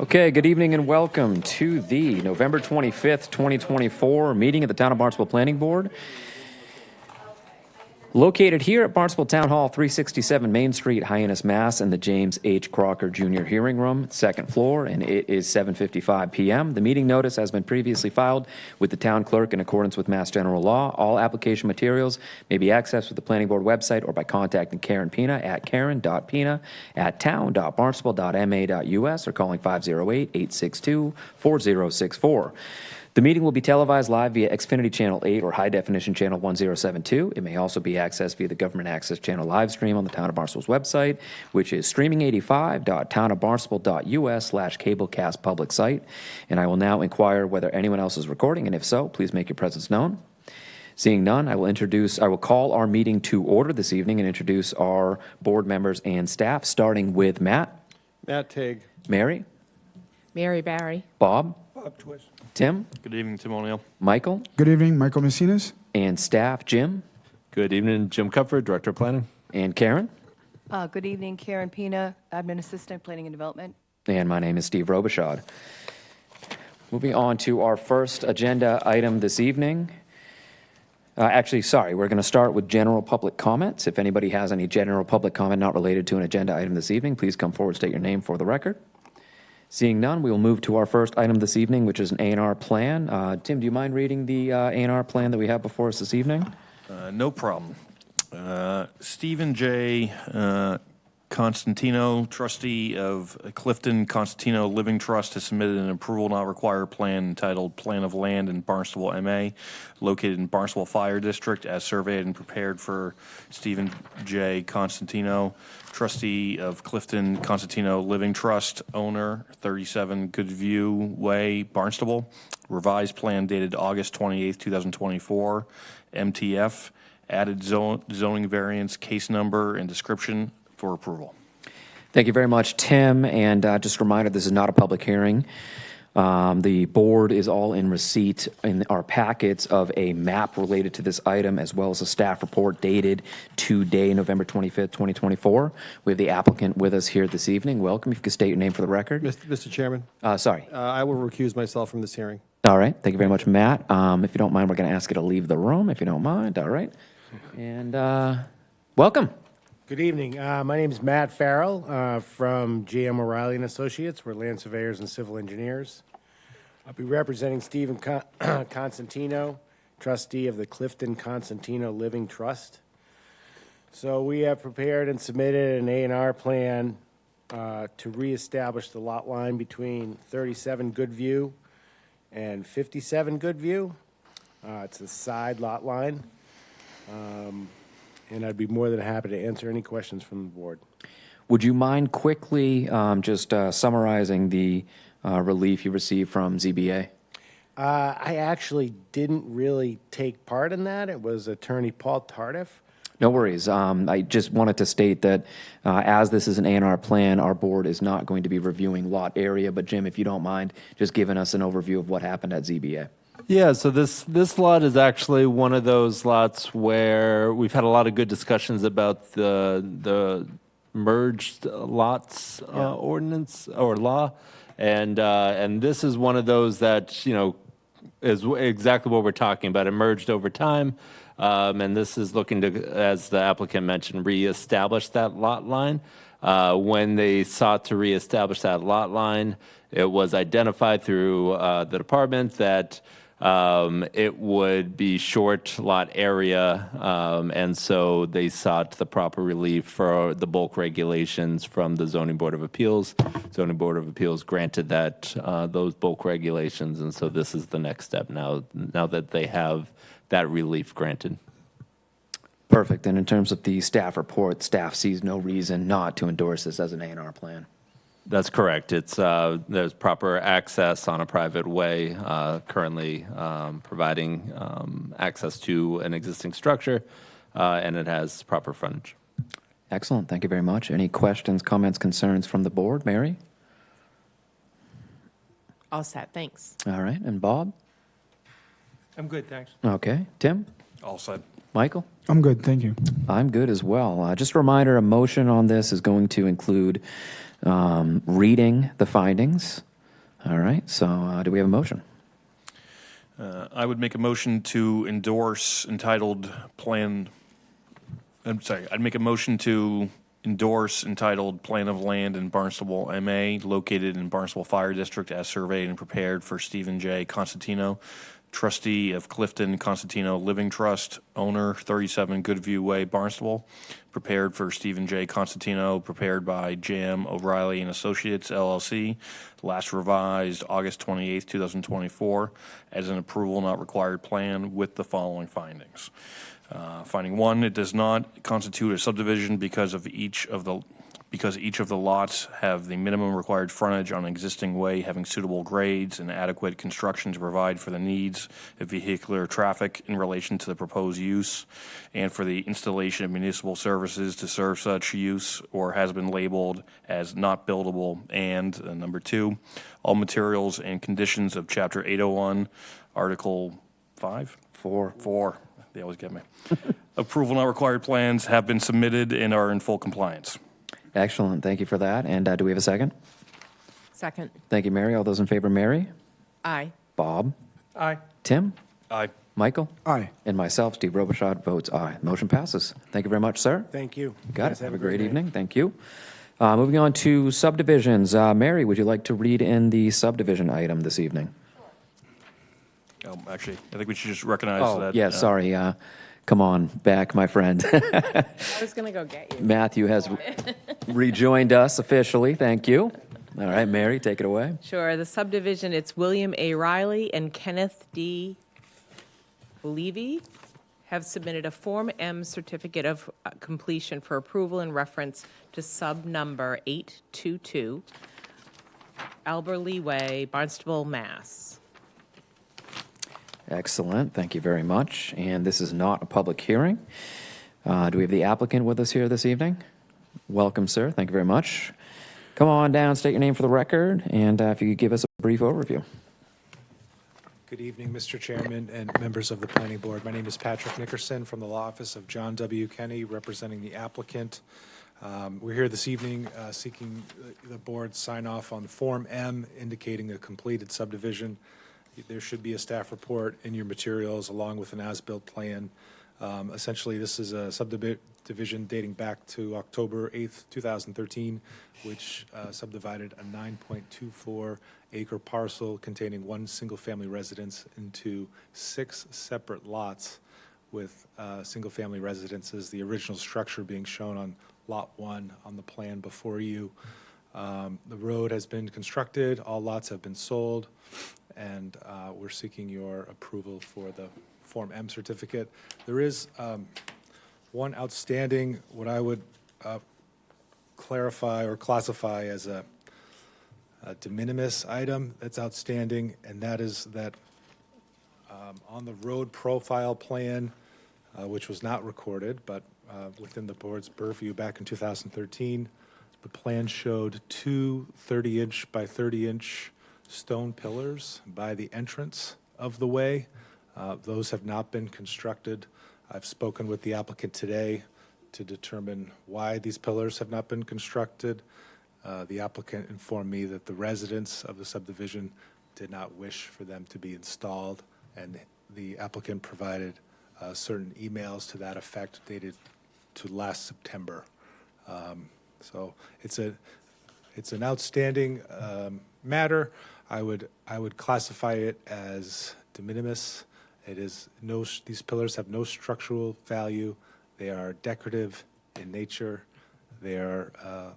Okay, good evening and welcome to the November 25th, 2024 meeting of the Town of Barnstable Planning Board. Located here at Barnstable Town Hall, 367 Main Street, Hyannis, Mass. In the James H. Crocker Jr. Hearing Room, second floor, and it is 7:55 p.m. The meeting notice has been previously filed with the town clerk in accordance with Mass General Law. All application materials may be accessed with the Planning Board website or by contacting Karen Pina at karen.pina@town.barnstable.ma.us or calling 508-862-4064. The meeting will be televised live via Xfinity Channel 8 or High Definition Channel 1072. It may also be accessed via the Government Access Channel live stream on the Town of Barnstable's website, which is streaming85.townofbarnstable.us/cablecast public site. And I will now inquire whether anyone else is recording, and if so, please make your presence known. Seeing none, I will call our meeting to order this evening and introduce our board members and staff, starting with Matt. Matt Teague. Mary. Mary Barry. Bob. Bob Twist. Tim. Good evening, Tim O'Neill. Michael. Good evening, Michael Messinas. And staff, Jim. Good evening, Jim Cupford, Director of Planning. And Karen. Good evening, Karen Pina, Admin Assistant, Planning and Development. And my name is Steve Robichaud. Moving on to our first agenda item this evening. We're going to start with general public comments. If anybody has any general public comment not related to an agenda item this evening, please come forward, state your name for the record. Seeing none, we will move to our first item this evening, which is an A&R plan. Tim, do you mind reading the A&R plan that we have before us this evening? No problem. Stephen J. Constantino, trustee of Clifton-Constantinto Living Trust, has submitted an approval not required plan entitled Plan of Land in Barnstable, MA, located in Barnstable Fire District, as surveyed and prepared for Stephen J. Constantino, trustee of Clifton-Constantinto Living Trust, owner, 37 Goodview Way, Barnstable. Revised plan dated August 28, 2024, MTF, added zoning variance, case number, and description for approval. Thank you very much, Tim. And just a reminder, this is not a public hearing. The board is all in receipt in our packets of a map related to this item, as well as a staff report dated today, November 25th, 2024. We have the applicant with us here this evening. Welcome. If you could state your name for the record. Mr. Chairman? Sorry. I will recuse myself from this hearing. All right. Thank you very much, Matt. If you don't mind, we're going to ask you to leave the room, if you don't mind. All right. And welcome. Good evening. My name is Matt Farrell from GM O'Reilly & Associates. We're land surveyors and civil engineers. I'll be representing Stephen Constantino, trustee of the Clifton-Constantinto Living Trust. So we have prepared and submitted an A&R plan to reestablish the lot line between 37 Goodview and 57 Goodview. It's a side lot line. And I'd be more than happy to answer any questions from the board. Would you mind quickly just summarizing the relief you received from ZBA? I actually didn't really take part in that. It was Attorney Paul Tardif. No worries. I just wanted to state that as this is an A&R plan, our board is not going to be reviewing lot area. But Jim, if you don't mind, just giving us an overview of what happened at ZBA. Yeah, so this lot is actually one of those lots where we've had a lot of good discussions about the merged lots ordinance or law, and this is one of those that is exactly what we're talking about. It merged over time, and this is looking to, as the applicant mentioned, reestablish that lot line. When they sought to reestablish that lot line, it was identified through the department that it would be short lot area, and so they sought the proper relief for the bulk regulations from the Zoning Board of Appeals. Zoning Board of Appeals granted that those bulk regulations, and so this is the next step now that they have that relief granted. Perfect. And in terms of the staff report, staff sees no reason not to endorse this as an A&R plan. That's correct. It's there's proper access on a private way, currently providing access to an existing structure, and it has proper frontage. Excellent. Thank you very much. Any questions, comments, concerns from the board? Mary? All set, thanks. All right. And Bob? I'm good, thanks. Okay. Tim? All set. Michael? I'm good, thank you. I'm good as well. Just a reminder, a motion on this is going to include reading the findings, All right, so do we have a motion? I would make a motion to endorse entitled plan, I'm sorry, I'd make a motion to endorse entitled Plan of Land in Barnstable, MA, located in Barnstable Fire District as surveyed and prepared for Stephen J. Constantino, trustee of Clifton-Constantinto Living Trust, owner 37 Goodview Way, Barnstable, prepared for Stephen J. Constantino, prepared by J.M. O'Reilly and Associates, LLC, last revised August 28, 2024, as an approval not required plan with the following findings. Finding 1, it does not constitute a subdivision because each of the lots have the minimum required frontage on an existing way having suitable grades and adequate construction to provide for the needs of vehicular traffic in relation to the proposed use and for the installation of municipal services to serve such use, or has been labeled as not buildable. And number 2, all materials and conditions of Chapter 801, Article 5? 4. They always get me. Approval not required plans have been submitted and are in full compliance. Excellent, thank you for that. And do we have a second? Second. Thank you, Mary. All those in favor, Mary? Aye. Bob? Aye. Tim? Aye. Michael? Aye. And myself, Steve Robichaud, votes aye. Motion passes. Thank you very much, sir. Thank you. Got Guys, it. Have a great night. evening. Thank you. Moving on to subdivisions. Mary, would you like to read in the subdivision item this evening? Actually, I think we should just recognize that. Yeah, sorry. Come on back, my friend. I was going to go get you. Matthew has rejoined us officially. Thank you. All right, Mary, take it away. Sure. The subdivision, it's William A. Riley and Kenneth D. Polivy have submitted a Form M certificate of completion for approval in reference to sub number 822, Aberle Way, Barnstable, Mass. Excellent. Thank you very much. And this is not a public hearing. Do we have the applicant with us here this evening? Welcome, sir. Thank you very much. Come on down, state your name for the record, and if you could give us a brief overview. Good evening, Mr. Chairman and members of the Planning Board. My name is Patrick Nickerson from the Law Office of John W. Kenny, representing the applicant. We're here this evening seeking the board's sign-off on Form M, indicating a completed subdivision. There should be a staff report in your materials along with an as-built plan. Essentially, this is a subdivision dating back to October 8th, 2013, which subdivided a 9.24 acre parcel containing one single-family residence into 6 separate lots with single-family residences, the original structure being shown on Lot 1 on the plan before you. The road has been constructed, all lots have been sold, and we're seeking your approval for the Form M certificate. There is one outstanding, what I would clarify or classify as a de minimis item that's outstanding, and that is that on the road profile plan, which was not recorded, but within the board's purview back in 2013, the plan showed 2 30-inch by 30-inch stone pillars by the entrance of the way. Those have not been constructed. I've spoken with the applicant today to determine why these pillars have not been constructed. The applicant informed me that the residents of the subdivision did not wish for them to be installed, and the applicant provided certain emails to that effect dated to last September. So it's an outstanding matter. I would classify it as de minimis. It is these pillars have no structural value. They are decorative in nature. They are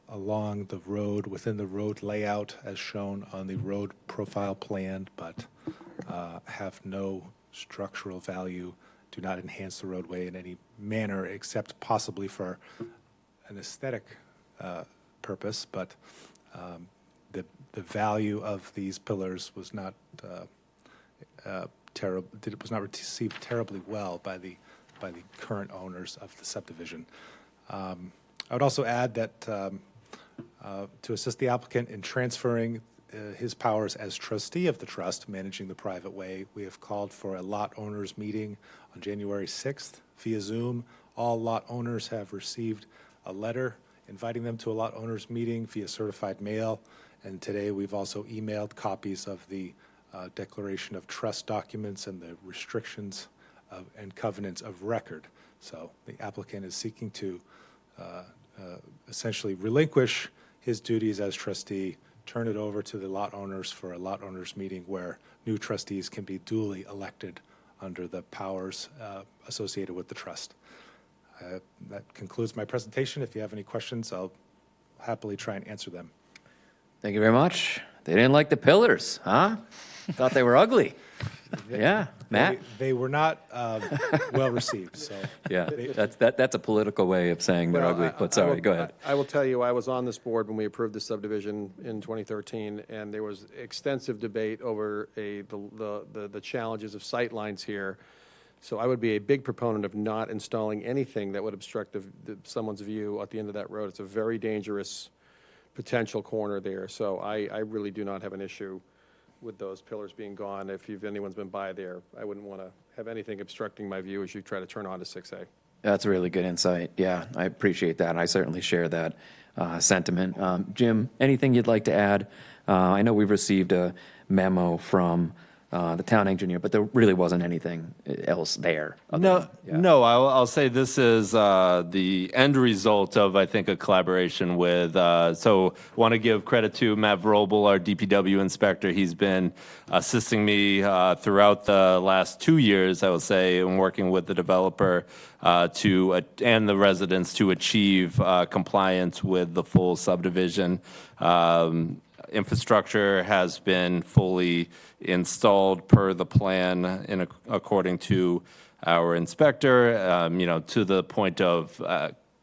along the road, within the road layout as shown on the road profile plan, but have no structural value, do not enhance the roadway in any manner except possibly for an aesthetic purpose, but the value of these pillars was not was not received terribly well by the current owners of the subdivision. I would also add that to assist the applicant in transferring his powers as trustee of the trust managing the private way, we have called for a lot owners meeting on January 6th via Zoom. All lot owners have received a letter inviting them to a lot owners meeting via certified mail. And today, we've also emailed copies of the declaration of trust documents and the restrictions and covenants of record. So the applicant is seeking to essentially relinquish his duties as trustee, turn it over to the lot owners for a lot owners meeting where new trustees can be duly elected under the powers associated with the trust. That concludes my presentation. If you have any questions, I'll happily try and answer them. Thank you very much. They didn't like the pillars, huh? Thought they were ugly. Yeah, Matt? They were not well received, so. Yeah, that's a political way of saying they're ugly, but sorry, go ahead. I will tell you, I was on this board when we approved the subdivision in 2013, and there was extensive debate over the challenges of sight lines here. So I would be a big proponent of not installing anything that would obstruct someone's view at the end of that road. It's a very dangerous potential corner there. So I really do not have an issue with those pillars being gone. If anyone's been by there, I wouldn't want to have anything obstructing my view as you try to turn on to 6A. That's a really good insight. Yeah, I appreciate that, and I certainly share that sentiment. Jim, anything you'd like to add? I know we've received a memo from the town engineer, but there really wasn't anything else there. No, I'll say this is the end result of, I think, a collaboration with, so want to give credit to Matt Vrobel, our DPW inspector. He's been assisting me throughout the last 2 years, I will say, in working with the developer and the residents to achieve compliance with the full subdivision. Infrastructure has been fully installed per the plan according to our inspector, to the point of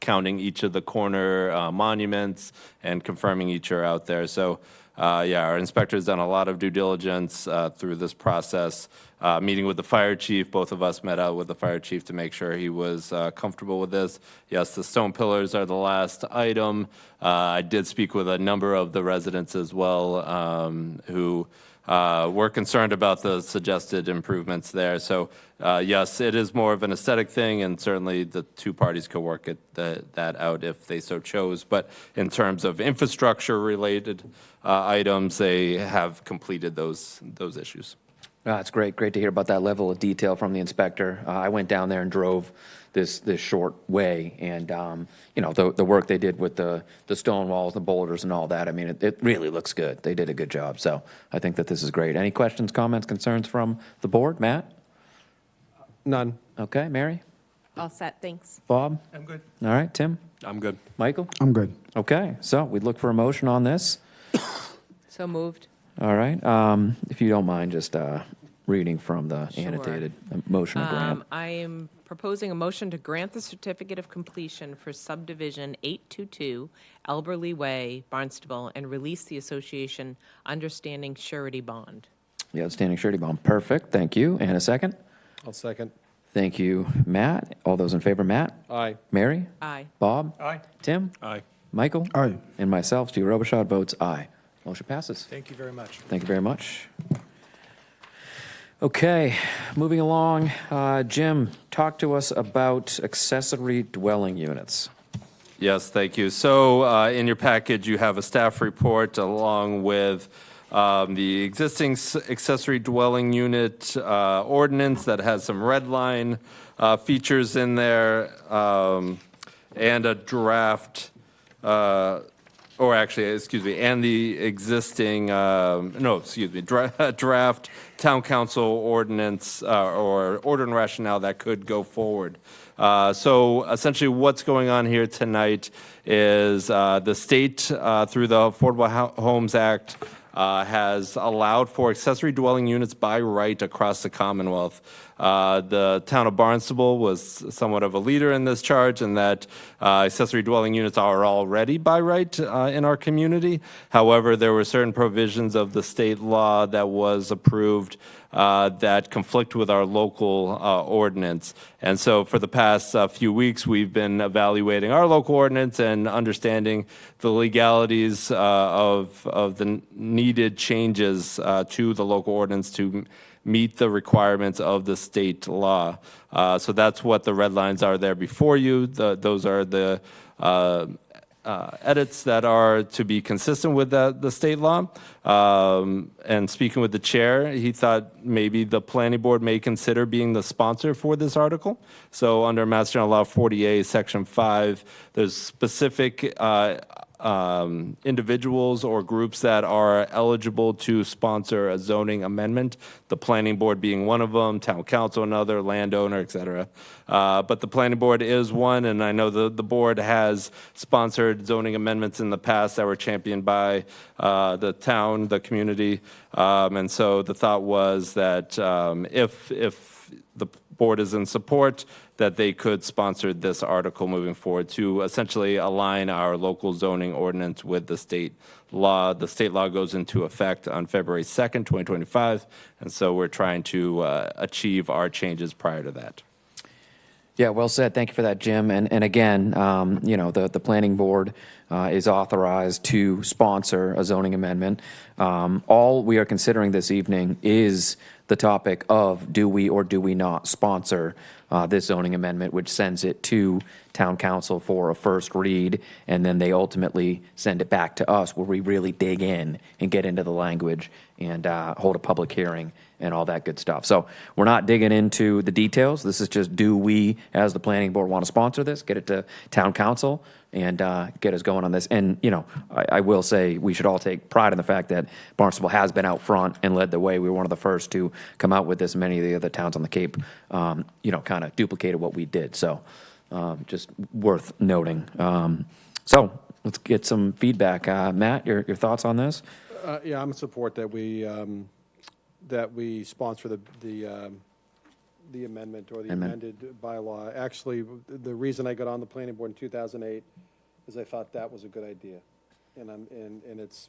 counting each of the corner monuments and confirming each are out there. So, our inspector has done a lot of due diligence through this process. Meeting with the fire chief, both of us met out with the fire chief to make sure he was comfortable with this. Yes, the stone pillars are the last item. I did speak with a number of the residents as well who were concerned about the suggested improvements there. So, yes, it is more of an aesthetic thing, and certainly the two parties could work that out if they so chose. But in terms of infrastructure-related items, they have completed those issues. It's great to hear about that level of detail from the inspector. I went down there and drove this short way, and the work they did with the stone walls, the boulders, and all that. I mean, it really looks good. They did a good job. So I think that this is great. Any questions, comments, concerns from the board? Matt? None. Okay, Mary? All set, thanks. Bob? I'm good. All right, Tim? I'm good. Michael? I'm good. Okay, so we'd look for a motion on this. So moved. All right. If you don't mind just reading from the annotated motion to grant. I am proposing a motion to grant the certificate of completion for subdivision 822 Aberle Way, Barnstable, and release the association understanding surety bond. The outstanding surety bond. Perfect. Thank you. And a second? I'll second. Thank you, Matt. All those in favor, Matt? Aye. Mary? Aye. Bob? Aye. Tim? Aye. Michael? Aye. And myself, Steve Robichaud, votes aye. Motion passes. Thank you very much. Thank you very much. Okay, moving along. Jim, talk to us about accessory dwelling units. Yes, thank you. So in your package, you have a staff report along with the existing accessory dwelling unit ordinance that has some red line features in there, and a draft, and the existing, draft town council ordinance or order and rationale that could go forward. So essentially what's going on here tonight is the state, through the Affordable Homes Act, has allowed for accessory dwelling units by right across the Commonwealth. The town of Barnstable was somewhat of a leader in this charge, in that accessory dwelling units are already by right in our community. However, there were certain provisions of the state law that was approved that conflict with our local ordinance. And so for the past few weeks, we've been evaluating our local ordinance and understanding the legalities of the needed changes to the local ordinance to meet the requirements of the state law. So that's what the red lines are there before you. Those are the edits that are to be consistent with the state law. And speaking with the chair, he thought maybe the planning board may consider being the sponsor for this article. So under Mass General Law 40A, Section 5, there's specific individuals or groups that are eligible to sponsor a zoning amendment, the planning board being one of them, town council another, landowner, et cetera. But the planning board is one, and I know the board has sponsored zoning amendments in the past that were championed by the town, the community. And so the thought was that if the board is in support, that they could sponsor this article moving forward to essentially align our local zoning ordinance with the state law. The state law goes into effect on February 2nd, 2025, and so we're trying to achieve our changes prior to that. Yeah, well said. Thank you for that, Jim. And again, the planning board is authorized to sponsor a zoning amendment. All we are considering this evening is the topic of do we or do we not sponsor this zoning amendment, which sends it to town council for a first read, and then they ultimately send it back to us where we really dig in and get into the language and hold a public hearing and all that good stuff. So we're not digging into the details. This is just, do we, as the planning board, want to sponsor this, get it to town council, and get us going on this. And, I will say we should all take pride in the fact that Barnstable has been out front and led the way. We were one of the first to come out with this. Many of the other towns on the Cape, kind of duplicated what we did. So just worth noting. So let's get some feedback. Matt, your thoughts on this? Yeah, I'm in support that we sponsor the amendment or the amended bylaw. Actually, the reason I got on the planning board in 2008 is I thought that was a good idea. And it's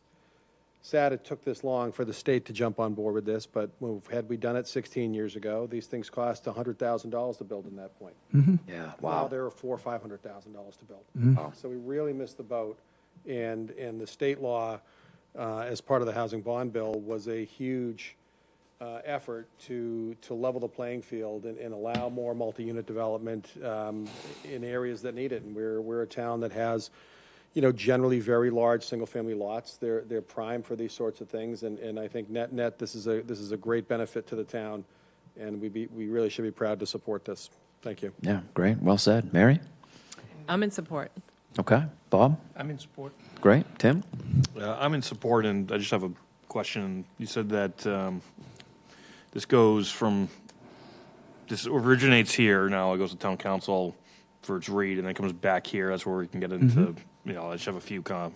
sad it took this long for the state to jump on board with this, but had we done it 16 years ago, these things cost $100,000 to build in that point. Mm-hmm. Yeah, Now they're $400,000 or $500,000 to build. Mhm. So we really missed the boat. And the state law, as part of the housing bond bill, was a huge effort to level the playing field and allow more multi-unit development in areas that need it. And we're a town that has, generally very large single-family lots. They're prime for these sorts of things. And I think net this is a great benefit to the town, and we really should be proud to support this. Thank you. Yeah, great. Well said. Mary? I'm in support. Okay. Bob? I'm in support. Great. Tim? I'm in support, and I just have a question. You said that this originates here, now it goes to town council for its read, and then comes back here. That's where we can get into, I just have a few kind of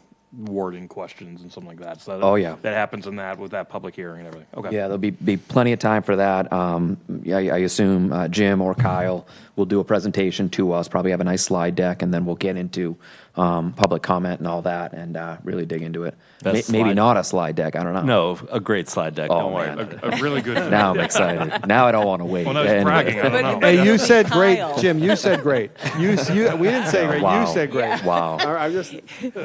wording questions and something like that. So that happens with that public hearing and everything. Okay. Yeah, there'll be plenty of time for that. I assume Jim or Kyle will do a presentation to us, probably have a nice slide deck, and then we'll get into public comment and all that and really dig into it. Maybe not a slide deck, I don't know. No, a great slide deck. Don't worry. A really good. Now I'm excited. Now I don't want to wait. Well, no, it's bragging. I don't know. Hey, you said great, Jim. You said great. We didn't say great. Wow. You said great. Wow. I'm just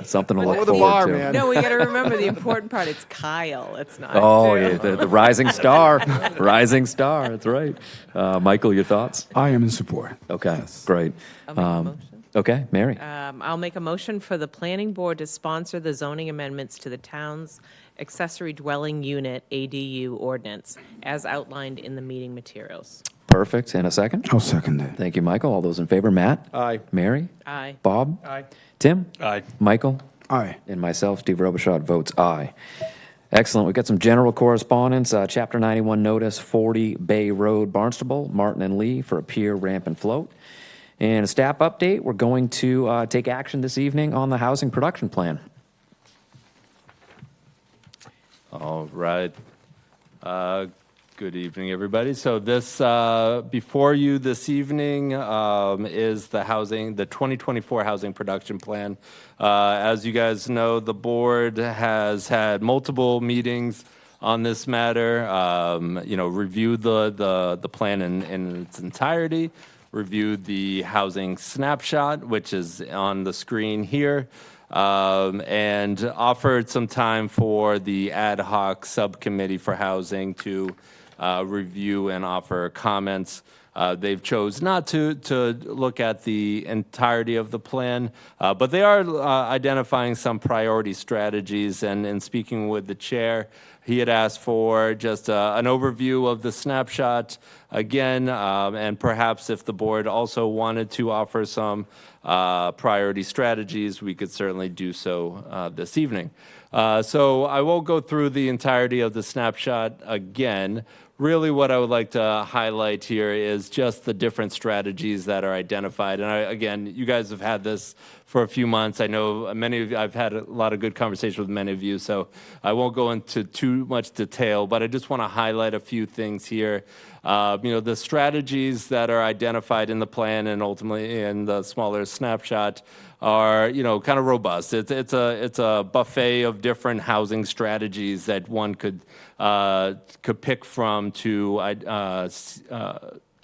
Something to look over the forward bar, to. man. No, we got to remember the important part. It's Kyle. It's not. Oh, yeah, the rising star. Rising star, that's right. Michael, your thoughts? I am in support. Okay, great. I'll make a motion. Okay, Mary. I'll make a motion for the planning board to sponsor the zoning amendments to the town's accessory dwelling unit ADU ordinance as outlined in the meeting materials. Perfect. And a second? I'll second that. Thank you, Michael. All those in favor? Matt? Aye. Mary? Aye. Bob? Aye. Tim? Aye. Michael? Aye. And myself, Steve Robichaud, votes aye. Excellent. We've got some general correspondence. Chapter 91 notice, 40 Bay Road, Barnstable, Martin and Lee for a pier, ramp, and float. And a staff update, we're going to take action this evening on the housing production plan. All right. Good evening, everybody. So this, before you this evening, is the 2024 housing production plan. As you guys know, the board has had multiple meetings on this matter, reviewed the plan in its entirety, reviewed the housing snapshot, which is on the screen here, and offered some time for the ad hoc subcommittee for housing to review and offer comments. They've chose not to look at the entirety of the plan, but they are identifying some priority strategies. And in speaking with the chair, he had asked for just an overview of the snapshot again, and perhaps if the board also wanted to offer some priority strategies, we could certainly do so this evening. So I won't go through the entirety of the snapshot again. Really what I would like to highlight here is just the different strategies that are identified. And again, you guys have had this for a few months. I know many of you, I've had a lot of good conversations with many of you, so I won't go into too much detail, but I just want to highlight a few things here. The strategies that are identified in the plan and ultimately in the smaller snapshot are, kind of robust. It's a buffet of different housing strategies that one could pick from to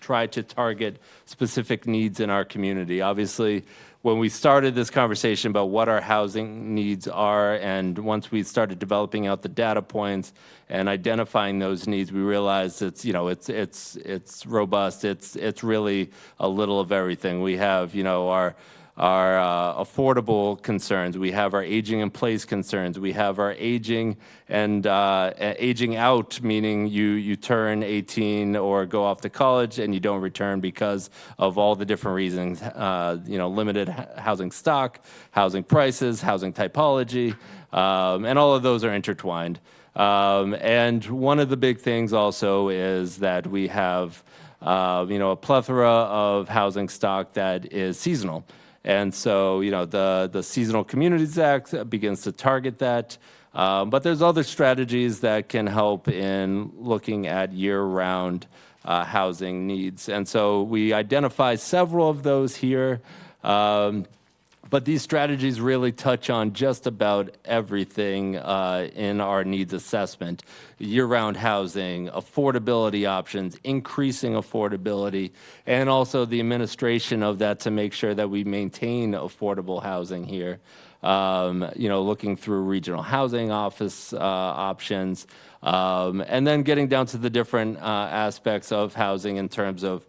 try to target specific needs in our community. Obviously, when we started this conversation about what our housing needs are, and once we started developing out the data points and identifying those needs, we realized it's robust. It's really a little of everything. We have, our affordable concerns. We have our aging in place concerns. We have our aging and aging out, meaning you turn 18 or go off to college and you don't return because of all the different reasons, limited housing stock, housing prices, housing typology, and all of those are intertwined. And one of the big things also is that we have, a plethora of housing stock that is seasonal. And so, the Seasonal Communities Act begins to target that. But there's other strategies that can help in looking at year-round housing needs. And so we identify several of those here. But these strategies really touch on just about everything in our needs assessment. Year-round housing, affordability options, increasing affordability, and also the administration of that to make sure that we maintain affordable housing here. Looking through regional housing office options, and then getting down to the different aspects of housing in terms of,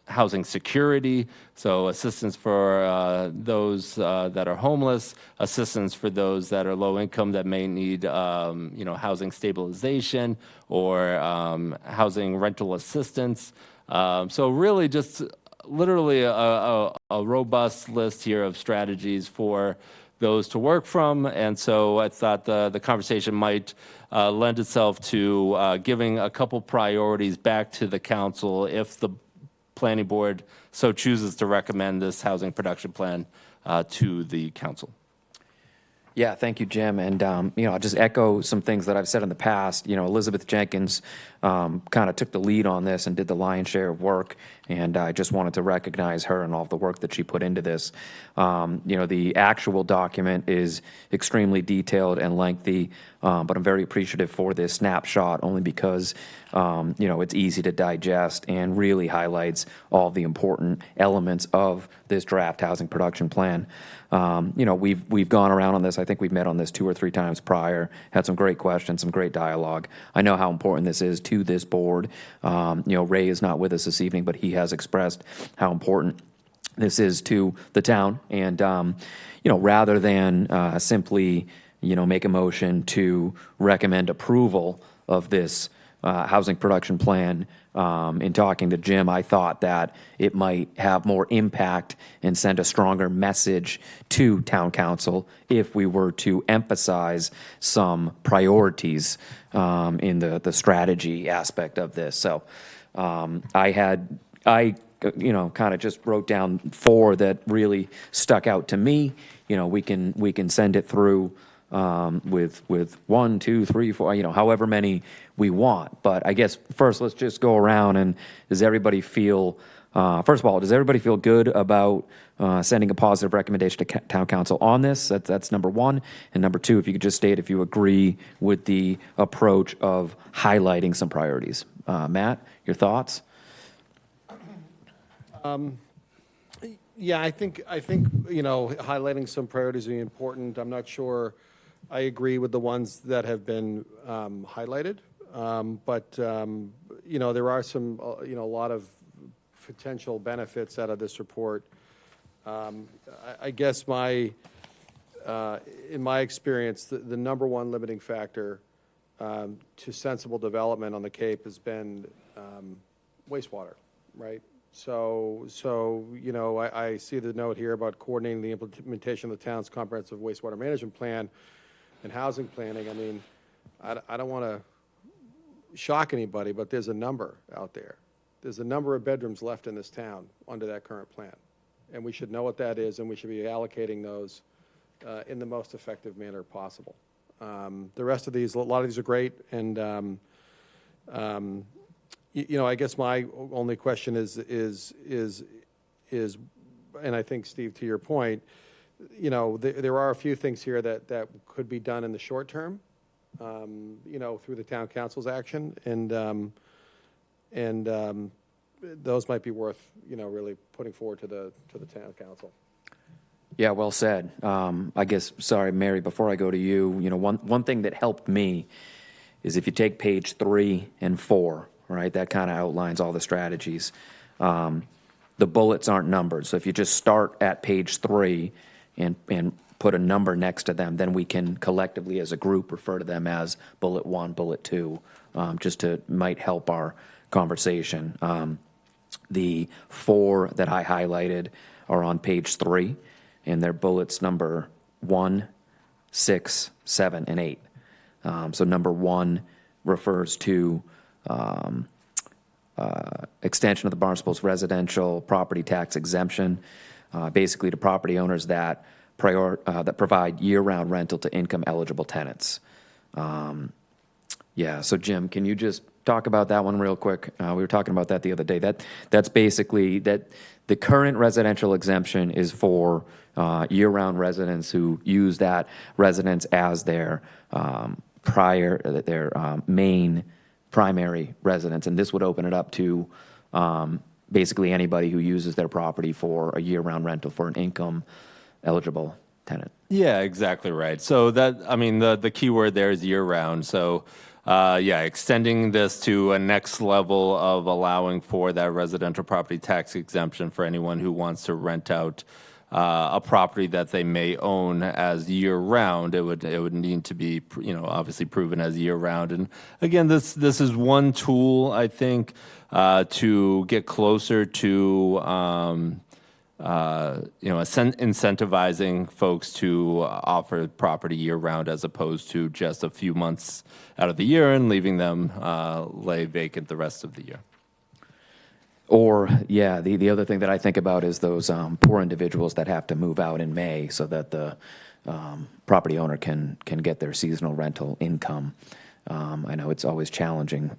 housing security, so assistance for those that are homeless, assistance for those that are low income that may need, housing stabilization or housing rental assistance. So really just literally a robust list here of strategies for those to work from. And so I thought the conversation might lend itself to giving a couple priorities back to the council if the Planning Board so chooses to recommend this housing production plan to the council. Yeah, thank you, Jim. And, I'll just echo some things that I've said in the past. Elizabeth Jenkins kind of took the lead on this and did the lion's share of work. And I just wanted to recognize her and all of the work that she put into this. The actual document is extremely detailed and lengthy, but I'm very appreciative for this snapshot only because, it's easy to digest and really highlights all the important elements of this draft housing production plan. We've gone around on this. I think we've met on this 2 or 3 times prior, had some great questions, some great dialogue. I know how important this is to this board. Ray is not with us this evening, but he has expressed how important this is to the town. And, rather than simply, make a motion to recommend approval of this housing production plan, in talking to Jim, I thought that it might have more impact and send a stronger message to town council if we were to emphasize some priorities in the strategy aspect of this. So I kind of just wrote down 4 that really stuck out to me. We can send it through with 1, 2, 3, 4, however many we want. But I guess first let's just go around and does everybody feel, first of all, does everybody feel good about sending a positive recommendation to town council on this? That's number 1. And number 2, if you could just state if you agree with the approach of highlighting some priorities. Matt, your thoughts? Yeah, I think highlighting some priorities is important. I'm not sure I agree with the ones that have been highlighted. But there are some, a lot of potential benefits out of this report. I guess in my experience, the number one limiting factor to sensible development on the Cape has been wastewater, right? So I see the note here about coordinating the implementation of the town's comprehensive wastewater management plan and housing planning. I mean, I don't want to shock anybody, but there's a number out there. There's a number of bedrooms left in this town under that current plan. And we should know what that is, and we should be allocating those in the most effective manner possible. The rest of these, a lot of these are great, and I guess my only question is, and I think, Steve, to your point, there are a few things here that could be done in the short term, through the town council's action, and those might be worth, really putting forward to the town council. Yeah, well said. I guess, sorry, Mary, before I go to you, one thing that helped me is if you take page 3 and 4, right, that kind of outlines all the strategies. The bullets aren't numbered, so if you just start at page 3 and put a number next to them, then we can collectively as a group refer to them as bullet 1, bullet 2, just to might help our conversation. The 4 that I highlighted are on page 3, and they're bullets number 1, 6, 7, and 8. So number 1 refers to extension of the Barnstable's residential property tax exemption, basically to property owners that provide year-round rental to income-eligible tenants. So Jim, can you just talk about that one real quick? We were talking about that the other day. That's basically that the current residential exemption is for year-round residents who use that residence as their main primary residence, and this would open it up to basically anybody who uses their property for a year-round rental for an income-eligible tenant. Yeah, exactly right. So the key word there is year-round. So extending this to a next level of allowing for that residential property tax exemption for anyone who wants to rent out a property that they may own as year-round. It would need to be, obviously proven as year-round. And again, this is one tool, I think, to get closer to incentivizing folks to offer property year-round as opposed to just a few months out of the year and leaving them lay vacant the rest of the year. Or, the other thing that I think about is those poor individuals that have to move out in May so that the property owner can get their seasonal rental income. I know it's always challenging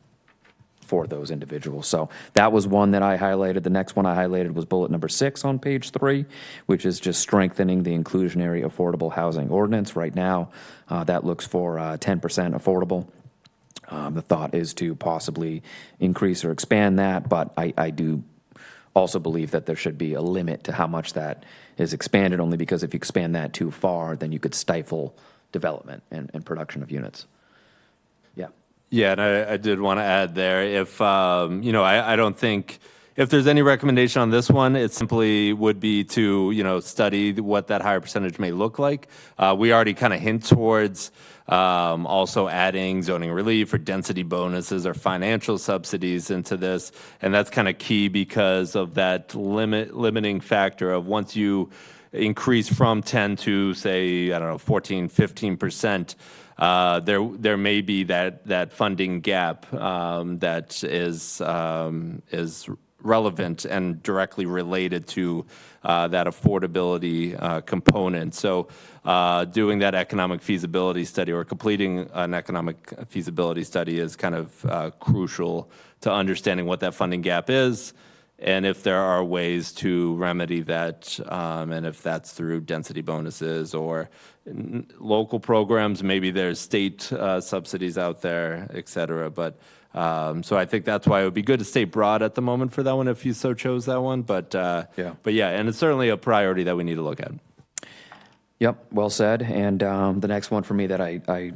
for those individuals. So that was one that I highlighted. The next one I highlighted was bullet number 6 on page 3, which is just strengthening the inclusionary affordable housing ordinance. Right now, that looks for 10% affordable. The thought is to possibly increase or expand that, but I do also believe that there should be a limit to how much that is expanded, only because if you expand that too far, then you could stifle development and production of units. Yeah, and I did want to add there, if, I don't think, if there's any recommendation on this one, it simply would be to, study what that higher percentage may look like. We already kind of hint towards also adding zoning relief or density bonuses or financial subsidies into this, and that's kind of key because of that limiting factor of once you increase from 10 to, say, 14, 15%, there may be that funding gap that is relevant and directly related to that affordability component. So doing that economic feasibility study or completing an economic feasibility study is kind of crucial to understanding what that funding gap is, and if there are ways to remedy that, and if that's through density bonuses or local programs, maybe there's state subsidies out there, et cetera. But so I think that's why it would be good to stay broad at the moment for that one if you so chose that one. But and it's certainly a priority that we need to look at. Yep, well said. And the next one for me that I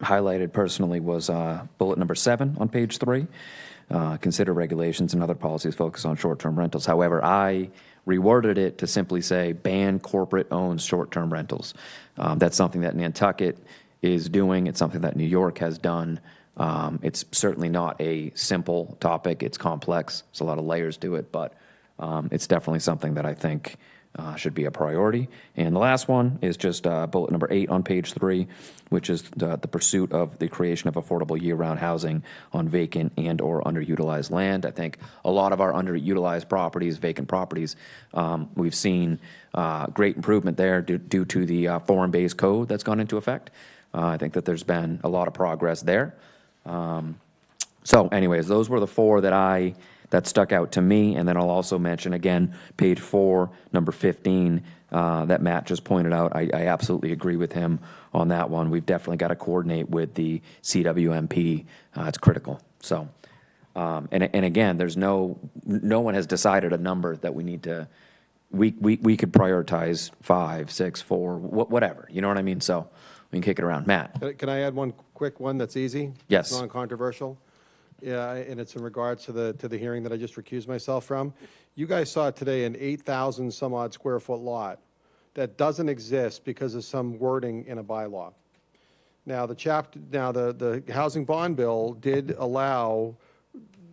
highlighted personally was bullet number 7 on page 3. Consider regulations and other policies focused on short-term rentals. However, I reworded it to simply say ban corporate-owned short-term rentals. That's something that Nantucket is doing. It's something that New York has done. It's certainly not a simple topic. It's complex. There's a lot of layers to it, but it's definitely something that I think should be a priority. And the last one is just bullet number 8 on page 3, which is the pursuit of the creation of affordable year-round housing on vacant and or underutilized land. I think a lot of our underutilized properties, vacant properties, we've seen great improvement there due to the foreign-based code that's gone into effect. I think that there's been a lot of progress there. So anyways, those were the 4 that stuck out to me. And then I'll also mention again, page 4, number 15, that Matt just pointed out. I absolutely agree with him on that one. We've definitely got to coordinate with the CWMP. It's critical. So, and again, there's no one has decided a number that we need to, we could prioritize 5, 6, 4, whatever, you know what I mean? So we can kick it around. Matt. Can I add one quick one that's easy? Yes. It's non-controversial. Yeah, and it's in regards to the hearing that I just recused myself from. You guys saw today an 8,000 some odd square foot lot that doesn't exist because of some wording in a bylaw. Now the housing bond bill did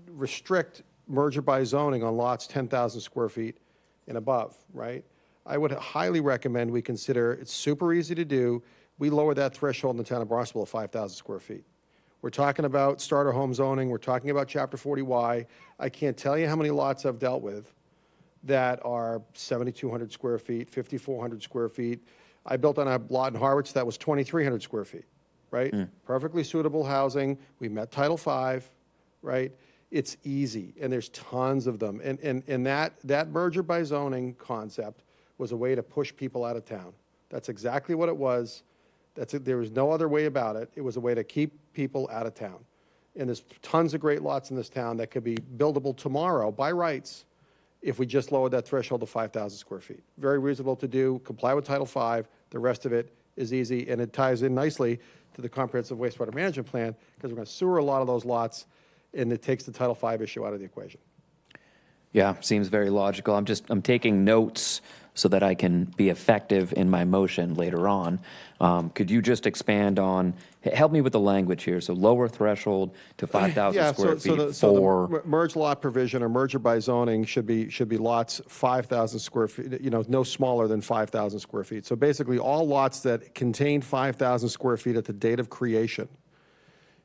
restrict merger by zoning on lots 10,000 square feet and above, right? I would highly recommend we consider, it's super easy to do, we lower that threshold in the town of Barnstable to 5,000 square feet. We're talking about starter home zoning. We're talking about Chapter 40Y. I can't tell you how many lots I've dealt with that are 7,200 square feet, 5,400 square feet. I built on a lot in Harwich that was 2,300 square feet, right? Perfectly suitable housing. We met Title V, right? It's easy, and there's tons of them. And that merger by zoning concept was a way to push people out of town. That's exactly what it was. There was no other way about it. It was a way to keep people out of town. And there's tons of great lots in this town that could be buildable tomorrow by rights if we just lowered that threshold to 5,000 square feet. Very reasonable to do, comply with Title V. The rest of it is easy, and it ties in nicely to the comprehensive wastewater management plan because we're going to sewer a lot of those lots, and it takes the Title V issue out of the equation. Yeah, seems very logical. I'm taking notes so that I can be effective in my motion later on. Could you just expand on, help me with the language here, so lower threshold to 5,000 square feet for... the merge lot provision or merger by zoning should be lots 5,000 square feet, no smaller than 5,000 square feet. So basically, all lots that contain 5,000 square feet at the date of creation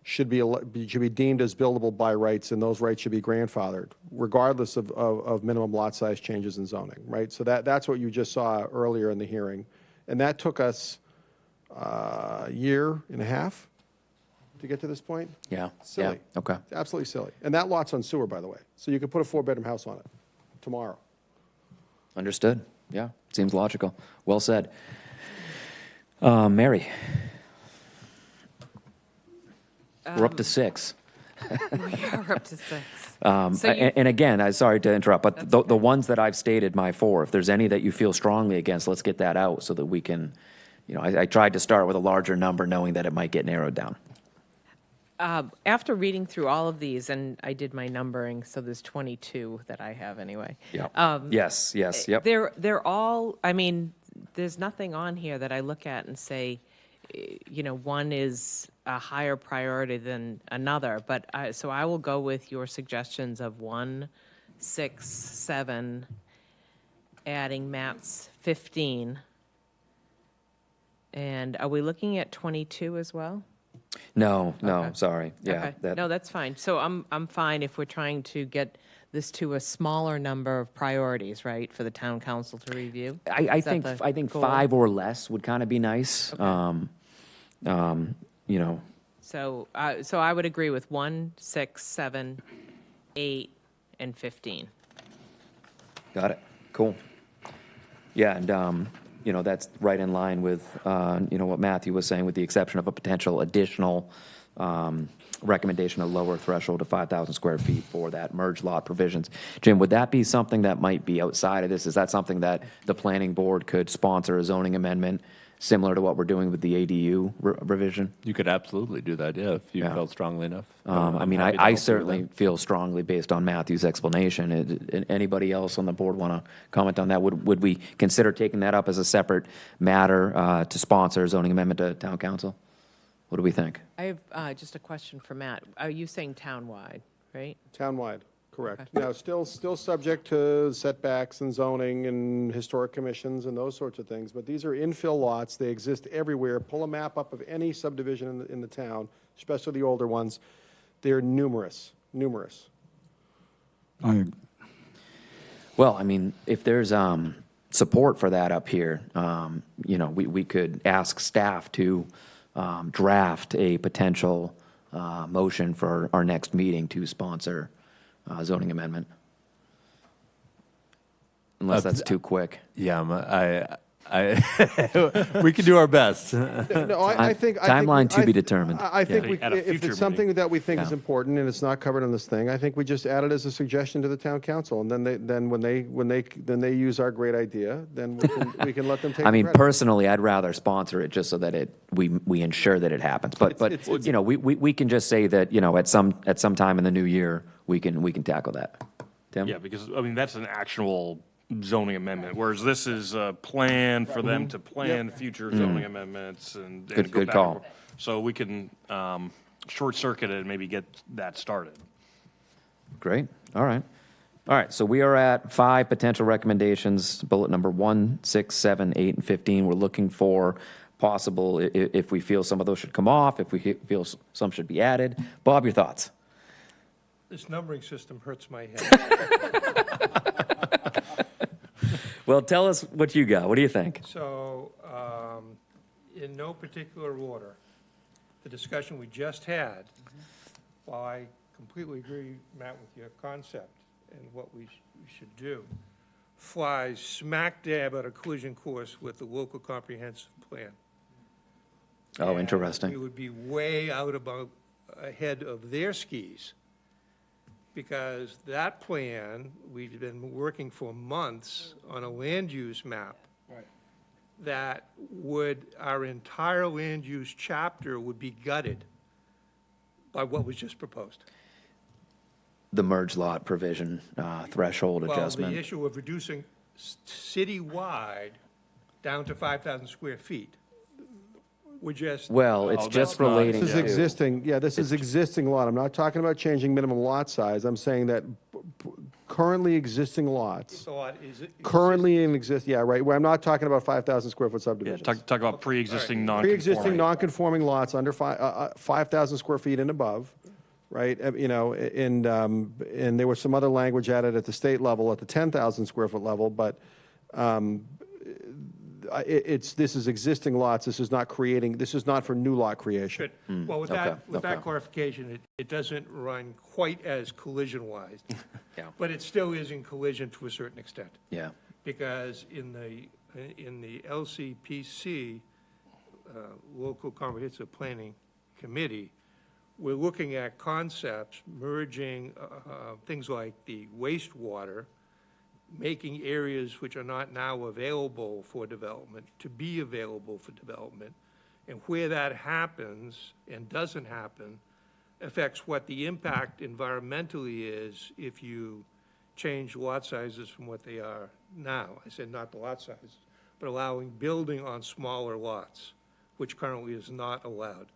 should be deemed as buildable by rights, and those rights should be grandfathered, regardless of minimum lot size changes in zoning, right? So that's what you just saw earlier in the hearing. And that took us a year and a half to get to this point. Yeah. Silly. Yeah. Okay. It's absolutely silly. And that lot's on sewer, by the way. So you could put a 4-bedroom house on it tomorrow. Understood. Yeah, seems logical. Well said. Mary. We're up to 6. We are up to 6. And again, I'm sorry to interrupt, but the ones that I've stated, my 4, if there's any that you feel strongly against, let's get that out so that we can, I tried to start with a larger number knowing that it might get narrowed down. After reading through all of these, and I did my numbering, so there's 22 that I have anyway. Yeah. Yes, yep. They're all, there's nothing on here that I look at and say, one is a higher priority than another, but so I will go with your suggestions of 1, 6, 7, adding Matt's 15. And are we looking at 22 as well? No, Okay. sorry. Yeah. Okay. No, that's fine. So I'm fine if we're trying to get this to a smaller number of priorities, right, for the town council to review. I think goal? 5 or less would kind of be nice. Okay. So I would agree with 1, 6, 7, 8, and 15. Got it. Cool. Yeah, and that's right in line with what Matthew was saying, with the exception of a potential additional recommendation of lower threshold of 5,000 square feet for that merge lot provisions. Jim, would that be something that might be outside of this? Is that something that the planning board could sponsor a zoning amendment similar to what we're doing with the ADU revision? You could absolutely do that, yeah, if you Yeah. felt strongly enough. I I'm mean, happy to I help you with certainly that. feel strongly based on Matthew's explanation. Anybody else on the board want to comment on that? Would we consider taking that up as a separate matter to sponsor a zoning amendment to town council? What do we think? I have just a question for Matt. Are you saying townwide, right? Townwide, correct. Now, still subject to setbacks and zoning and historic commissions and those sorts of things, but these are infill lots. They exist everywhere. Pull a map up of any subdivision in the town, especially the older ones. They're numerous. Well, I mean, if there's support for that up here, we could ask staff to draft a potential motion for our next meeting to sponsor zoning amendment. Unless that's too quick. Yeah, we can do our best. No, I think Timeline to be determined. I think At a if future it's something that we think is Yeah. important and it's not covered in this thing, I think we just add it as a suggestion to the town council, and then when they use our great idea, then we can let them take. I mean, the credit. personally, I'd rather sponsor it just so that we ensure that it happens. But we can just say that, at some time in the new year, we can tackle that. Tim? Yeah, because, I mean, that's an actual zoning amendment, whereas this is a plan for them to plan future zoning amendments and Good- go good back call. and forth. So we can short circuit it and maybe get that started. Great. All right. So we are at 5 potential recommendations, bullet number 1, 6, 7, 8, and 15. We're looking for possible, if we feel some of those should come off, if we feel some should be added. Bob, your thoughts? This numbering system hurts my head. Well, tell us what you got. What do you think? So, in no particular order, the discussion we just had, while I completely agree, Matt, with your concept and what we should do, flies smack dab at a collision course with the local comprehensive plan. Oh, And interesting. we would be way ahead of their skis, because that plan, we've been working for months on a land use map. Right. That our entire land use chapter would be gutted by what was just proposed. The merge lot provision threshold Well, adjustment. the issue of reducing citywide down to 5,000 square feet. We're just. Well, it's just relating This is to. existing, this is existing lot. I'm not talking about changing minimum lot size. I'm saying that currently existing lots, Thought is it. currently in exist, yeah, right, where I'm not talking about 5,000 square foot Yeah, subdivisions. talk about pre-existing Pre-existing non-conforming. non-conforming lots under 5,000 square feet and above, right? And there was some other language added at the state level, at the 10,000 square foot level, but this is existing lots. This is not for new lot creation. Good. Well, with okay, that clarification, it doesn't run quite as collision-wise. Yeah. But it still is in collision to a certain extent. Yeah. Because in the LCPC, Local Comprehensive Planning Committee, we're looking at concepts merging things like the wastewater, making areas which are not now available for development to be available for development. And where that happens and doesn't happen affects what the impact environmentally is if you change lot sizes from what they are now. I said not the lot sizes, but allowing building on smaller lots, which currently is not allowed.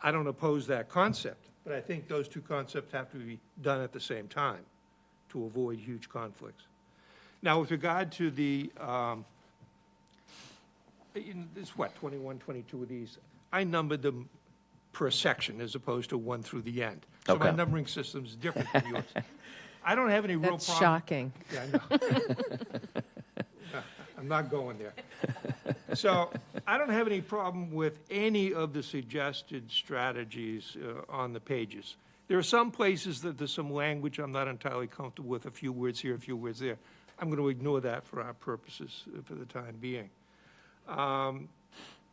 I don't oppose that concept, but I think those two concepts have to be done at the same time to avoid huge conflicts. Now, with regard to the, there's 21, 22 of these. I numbered them per section as opposed to one through the end. So my Okay. numbering system is different from yours. I don't have any real That's problem. shocking. Yeah, I know. I'm not going there. So I don't have any problem with any of the suggested strategies on the pages. There are some places that there's some language I'm not entirely comfortable with, a few words here, a few words there. I'm going to ignore that for our purposes for the time being.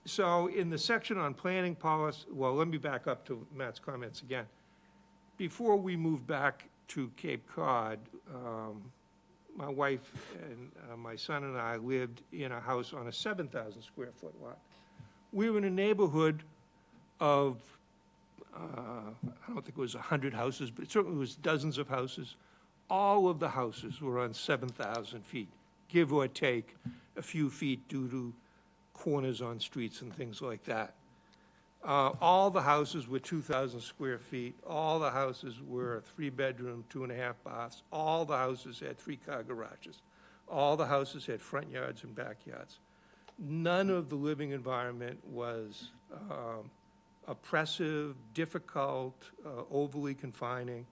So in the section on planning policy, well, let me back up to Matt's comments again. Before we move back to Cape Cod, my wife and my son and I lived in a house on a 7,000 square foot lot. We were in a neighborhood of, I don't think it was 100 houses, but it certainly was dozens of houses. All of the houses were on 7,000 feet, give or take a few feet due to corners on streets and things like that. All the houses were 2,000 square feet. All the houses were 3-bedroom, 2.5 baths. All the houses had 3-car garages. All the houses had front yards and backyards. None of the living environment was oppressive, difficult, overly confining.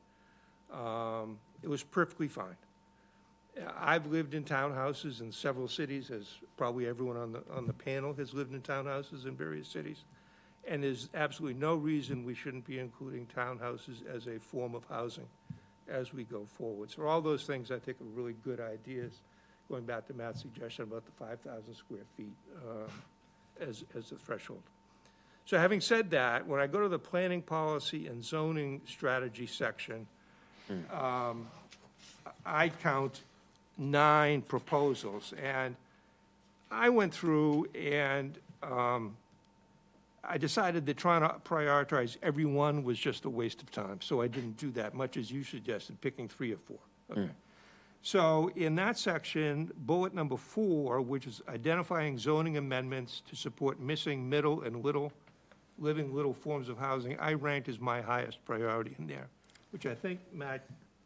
It was perfectly fine. I've lived in townhouses in several cities, as probably everyone on the panel has lived in townhouses in various cities. And there's absolutely no reason we shouldn't be including townhouses as a form of housing as we go forward. So all those things I think are really good ideas, going back to Matt's suggestion about the 5,000 square feet as the threshold. So having said that, when I go to the planning policy and zoning strategy section, I count 9 proposals. And I went through and I decided that trying to prioritize every one was just a waste of time, so I didn't do that, much as you suggested, picking 3 or 4. Okay. So in that section, bullet number 4, which is identifying zoning amendments to support missing middle and living little forms of housing, I ranked as my highest priority in there, which I think, Matt,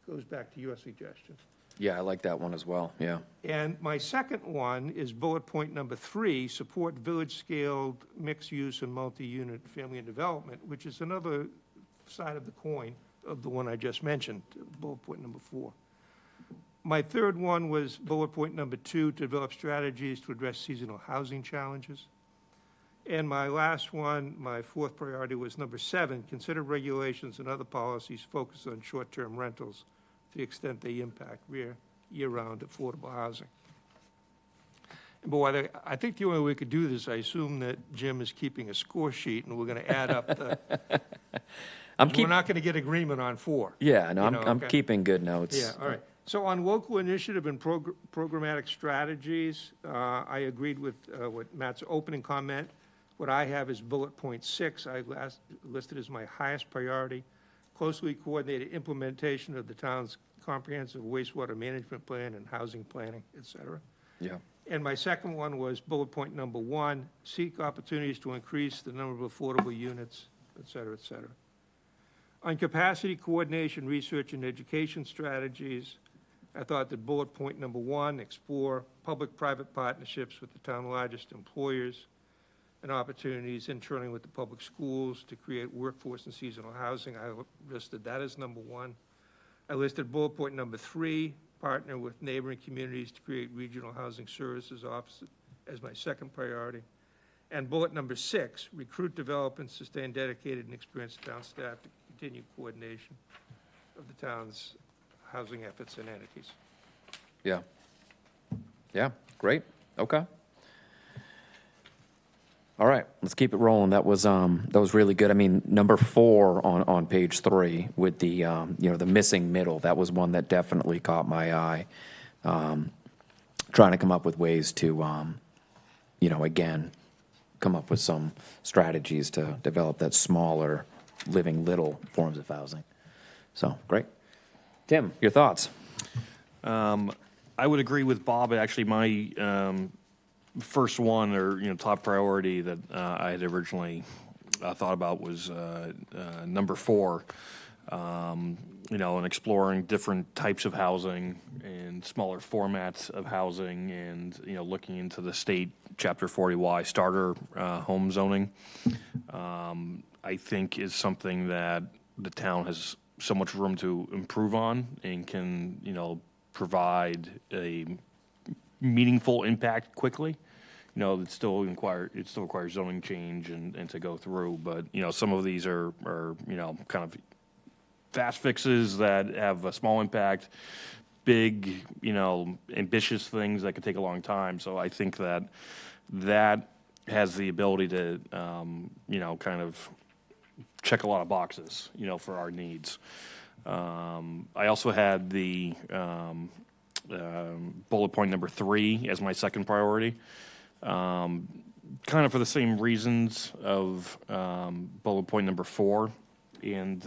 goes back to your suggestion. Yeah, I like that one as well, yeah. And my second one is bullet point number 3, support village-scaled mixed-use and multi-unit family and development, which is another side of the coin of the one I just mentioned, bullet point number 4. My third one was bullet point number 2, to develop strategies to address seasonal housing challenges. And my last one, my fourth priority, was number 7, consider regulations and other policies focused on short-term rentals to the extent they impact year-round affordable housing. And boy, I think the only way we could do this, I assume that Jim is keeping a score sheet, and we're going to add up the... we're not going to get agreement on 4. Yeah, no, I'm okay? keeping good notes. Yeah, all right. So on local initiative and programmatic strategies, I agreed with what Matt's opening comment. What I have is bullet point 6, I listed as my highest priority. Closely coordinated implementation of the town's comprehensive wastewater management plan and housing planning, et cetera. Yeah. And my second one was bullet point number 1, seek opportunities to increase the number of affordable units, et cetera, et cetera. On capacity coordination, research, and education strategies, I thought that bullet point number 1, explore public-private partnerships with the town's largest employers and opportunities internally with the public schools to create workforce and seasonal housing. I listed that as number 1. I listed bullet point number 3, partner with neighboring communities to create regional housing services office as my second priority. And bullet number 6, recruit, develop, and sustain dedicated and experienced town staff to continue coordination of the town's housing efforts and entities. Yeah. Yeah, great, okay. All right, let's keep it rolling. That was really good. I mean, number 4 on page 3 with the the missing middle. That was one that definitely caught my eye. Trying to come up with ways to, again, come up with some strategies to develop that smaller, living little forms of housing. So great, Tim, your thoughts? I would agree with Bob. Actually, my first one, or top priority that I had originally thought about was number 4. And exploring different types of housing and smaller formats of housing, and looking into the state Chapter 40Y starter home zoning. I think is something that the town has so much room to improve on, and can provide a meaningful impact quickly. It still requires zoning change and to go through, but some of these are kind of fast fixes that have a small impact, big ambitious things that could take a long time. So I think that has the ability to kind of check a lot of boxes for our needs. I also had the bullet point number 3 as my second priority. Kind of for the same reasons of bullet point number 4. And,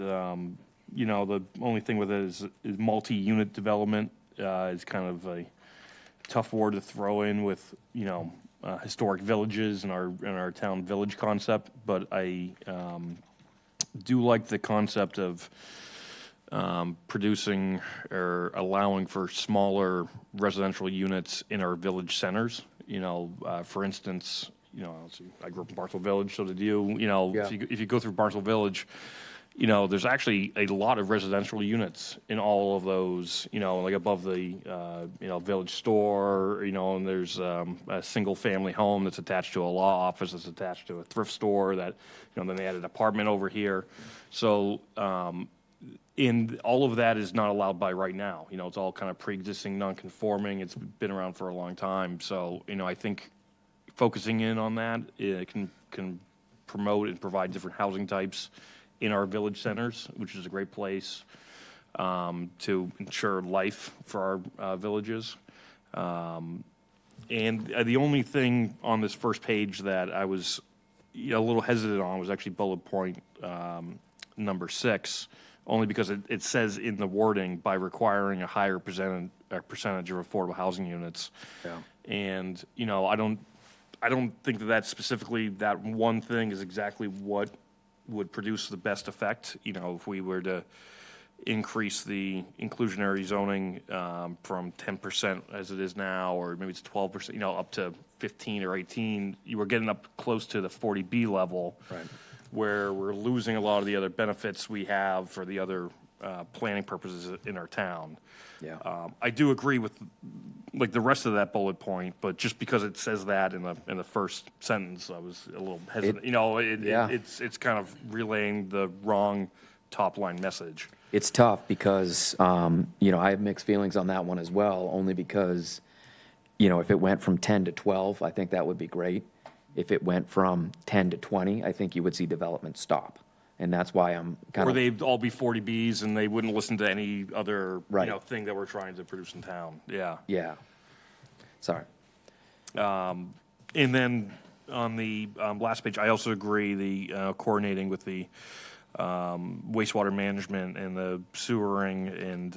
you know, the only thing with it is multi-unit development is kind of a tough word to throw in with, you know, historic villages and our town village concept. But I do like the concept of producing or allowing for smaller residential units in our village centers. You know, for instance, you know, I grew up in Barnstable Village, so did you. You know, Yeah. if you go through Barnstable Village, you know, there's actually a lot of residential units in all of those, you know, like above the, you know, village store, you know, and there's a single-family home that's attached to a law office, that's attached to a thrift store that, you know, then they had an apartment over here. So, and all of that is not allowed by right now. You know, it's all kind of pre-existing, non-conforming. It's been around for a long time. So, you know, I think focusing in on that, it can promote and provide different housing types in our village centers, which is a great place to ensure life for our villages. And the only thing on this first page that I was a little hesitant on was actually bullet point number 6, only because it says in the wording by requiring a higher percentage of affordable housing units. Yeah. And, you know, I don't think that specifically that one thing is exactly what would produce the best effect. You know, if we were to increase the inclusionary zoning from 10% as it is now, or maybe it's 12%, you know, up to 15 or 18, you were getting up close to the 40B level, Right. where we're losing a lot of the other benefits we have for the other planning purposes in our town. Yeah. I do agree with like the rest of that bullet point, but just because it says that in the first sentence, I was a little hesitant. It's kind of relaying the wrong top line message. It's tough because, you know, I have mixed feelings on that one as well, only because, you know, if it went from 10 to 12, I think that would be great. If it went from 10 to 20, I think you would see development stop. And that's why I'm kind Or of... they'd all be 40Bs and they wouldn't listen to any other Right. you know, thing that we're trying to produce in town. Yeah. Yeah. Sorry. And then on the last page, I also agree the coordinating with the wastewater management and the sewering and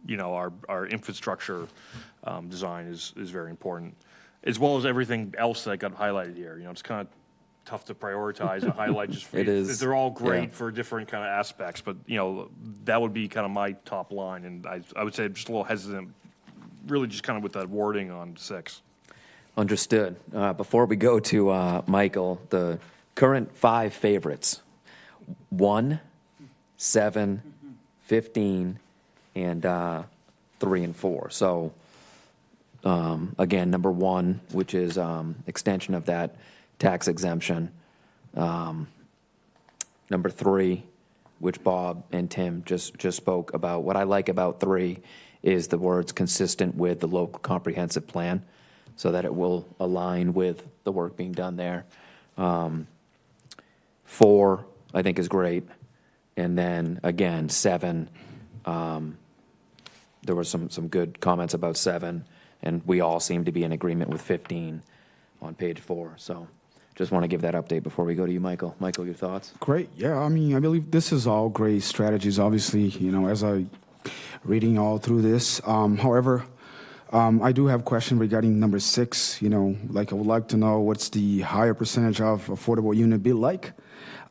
you know, our infrastructure design is very important, as well as everything else that got highlighted here. You know, it's kind of tough to prioritize and highlight just for It is, they're all great yeah. for different kind of aspects, but you know, that would be kind of my top line, and I would say I'm just a little hesitant, really just kind of with that wording on 6. Understood. Before we go to Michael, the current 5 favorites, 1, 7, 15, and 3 and 4. So, again, number 1, which is extension of that tax exemption. Number 3, which Bob and Tim just spoke about. What I like about 3 is the words consistent with the local comprehensive plan, so that it will align with the work being done there. 4, I think, is great. And then, again, 7, there were some good comments about 7, and we all seem to be in agreement with 15 on page 4. So just want to give that update before we go to you, Michael. Michael, your thoughts? Great. Yeah, I mean, I believe this is all great strategies, obviously, you know, as I reading all through this. However, I do have a question regarding number 6. You know, like I would like to know what's the higher percentage of affordable unit be like.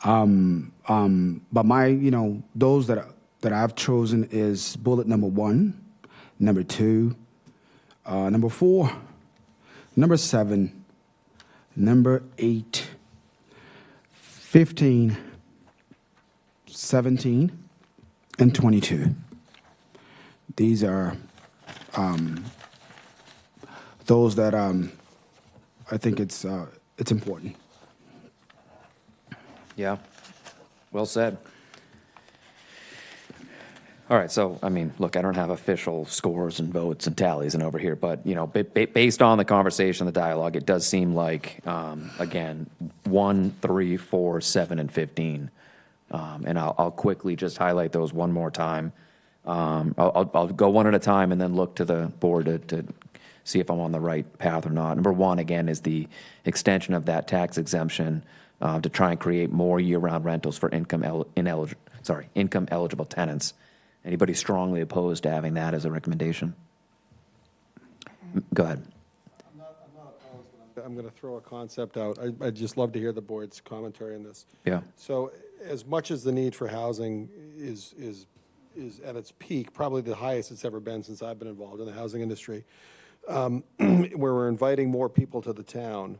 But my, you know, those that I've chosen is bullet number 1, number 2, number 4, number 7, number 8, 15, 17, and 22. These are those that I think it's important. Yeah, well said. All right, so, I mean, look, I don't have official scores and votes and tallies and over here, but, you know, based on the conversation, the dialogue, it does seem like, again, 1, 3, 4, 7, and 15. And I'll quickly just highlight those one more time. I'll go one at a time and then look to the board to see if I'm on the right path or not. Number one, again, is the extension of that tax exemption to try and create more year-round rentals for income eligible tenants. Anybody strongly opposed to having that as a recommendation? Go ahead. I'm going to throw a concept out. I'd just love to hear the board's commentary on this. Yeah. So as much as the need for housing is at its peak, probably the highest it's ever been since I've been involved in the housing industry, where we're inviting more people to the town,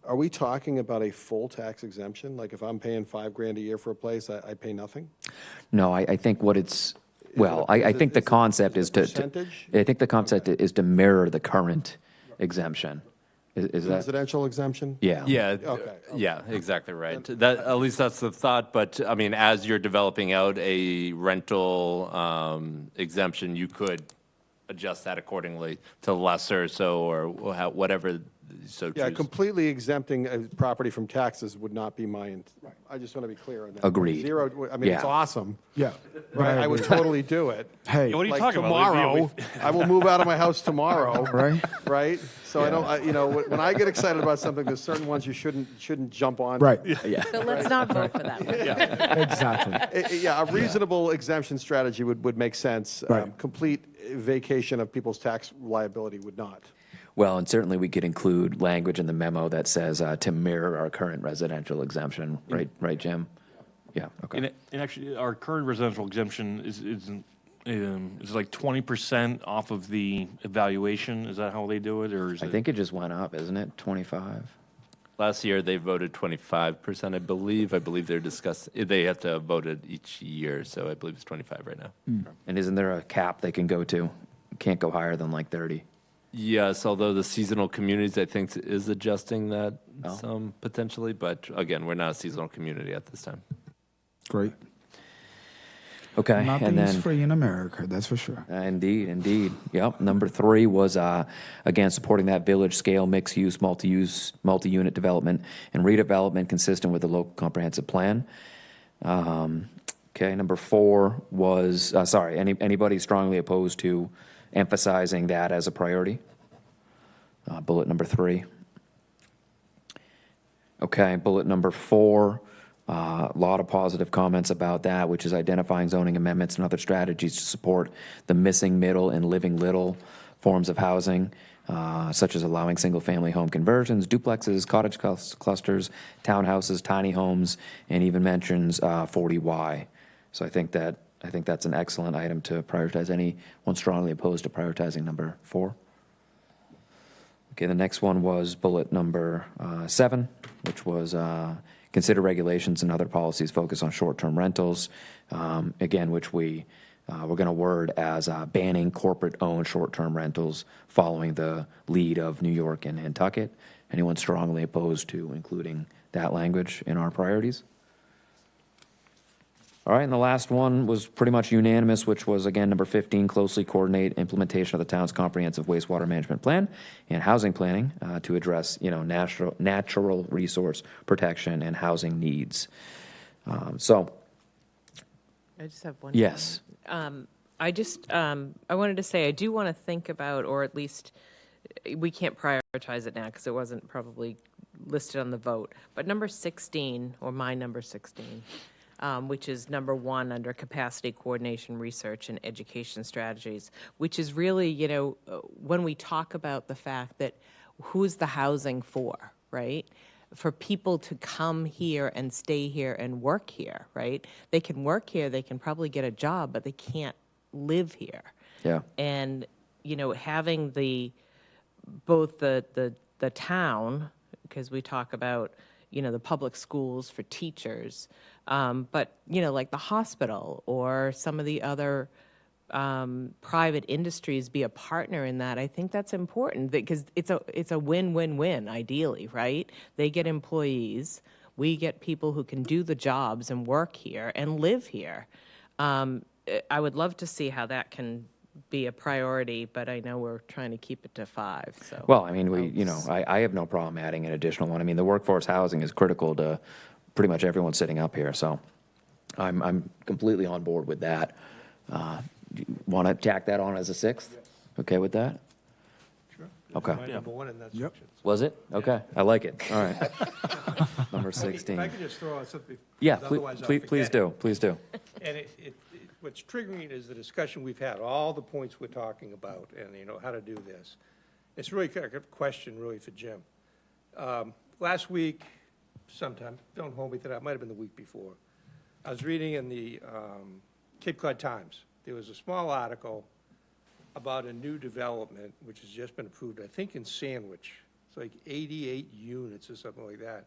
are we talking about a full tax exemption? Like if I'm paying $5,000 a year for a place, I pay nothing? No, I think what it's, well, I think the concept is to, I think the concept is to mirror the current exemption. Is that? Residential exemption? Yeah. Yeah. Okay. Yeah, exactly right. That, at least that's the thought, but I mean, as you're developing out a rental exemption, you could adjust that accordingly to lesser, so, or whatever, so Yeah, choose. completely exempting a property from taxes would not be my, I just want to be clear on that. Agreed. Zero, I mean, it's Yeah. awesome. Yeah. Right, I would totally do it. Hey. Yeah, what are you Like talking tomorrow, about? I will move out of my house tomorrow. Right? Right? So I don't, you know, when I get excited about something, there's certain ones you shouldn't jump on. Right. Yeah. So let's not vote for that one. Exactly. Yeah, a reasonable exemption strategy would make sense. Right. Complete vacation of people's tax liability would not. Well, and certainly we could include language in the memo that says to mirror our current residential exemption, right? Right, Jim? Yeah, okay. And actually, our current residential exemption is like 20% off of the evaluation. Is that how they do it, or is I think it just went up, isn't it? 25? Last year, they voted 25%, I believe. I believe they have to vote it each year, so I believe it's 25 right now. And isn't there a cap they can go to? Can't go higher than like 30. Yes, although the seasonal communities, I think, is adjusting that some potentially, but again, we're not a seasonal community at this time. Great. Okay, Nothing and is then free in America, that's for sure. indeed. Yep. Number 3 was again supporting that village scale mixed use, multi-unit development and redevelopment consistent with the local comprehensive plan. Okay. Number 4 was anybody strongly opposed to emphasizing that as a priority? Bullet number 3. Okay. Bullet number 4. A lot of positive comments about that, which is identifying zoning amendments and other strategies to support the missing middle and living little forms of housing, such as allowing single-family home conversions, duplexes, cottage clusters, townhouses, tiny homes, and even mentions 40Y. So I think that's an excellent item to prioritize. Anyone strongly opposed to prioritizing number 4? Okay, the next one was bullet number 7, which was consider regulations and other policies focused on short-term rentals, again, which we're going to word as banning corporate-owned short-term rentals following the lead of New York and Nantucket. Anyone strongly opposed to including that language in our priorities? All right, and the last one was pretty much unanimous, which was, again, number 15, closely coordinate implementation of the town's comprehensive wastewater management plan and housing planning to address, natural resource protection and housing needs. I just have one. Yes. I wanted to say, I do want to think about, or at least, we can't prioritize it now because it wasn't probably listed on the vote, but number 16, or my number 16, which is number 1 under capacity coordination, research, and education strategies, which is really, when we talk about the fact that who's the housing for, right? For people to come here and stay here and work here, right? They can work here, they can probably get a job, but they can't live here. Yeah. And, having both the town, because we talk about, the public schools for teachers, but, like the hospital or some of the other private industries be a partner in that. I think that's important because it's a win-win-win, ideally, right? They get employees, we get people who can do the jobs and work here and live here. I would love to see how that can be a priority, but I know we're trying to keep it to 5. So. Well, I mean, I have no problem adding an additional one. I mean, the workforce housing is critical to pretty much everyone sitting up here, so I'm completely on board with that. Want to tack that on as a sixth? Okay with that? Sure. Okay. My number one in that Yep. section. Was it? Okay, I like it. All right. Number 16. If I could just throw out something. Yeah, because otherwise I'll please forget do, it. please do. And what's triggering is the discussion we've had, all the points we're talking about, and, how to do this. It's really a question, really, for Jim. Last week, sometime, don't hold me to that, it might have been the week before, I was reading in the Cape Cod Times. There was a small article about a new development, which has just been approved, I think in Sandwich. It's like 88 units or something like that,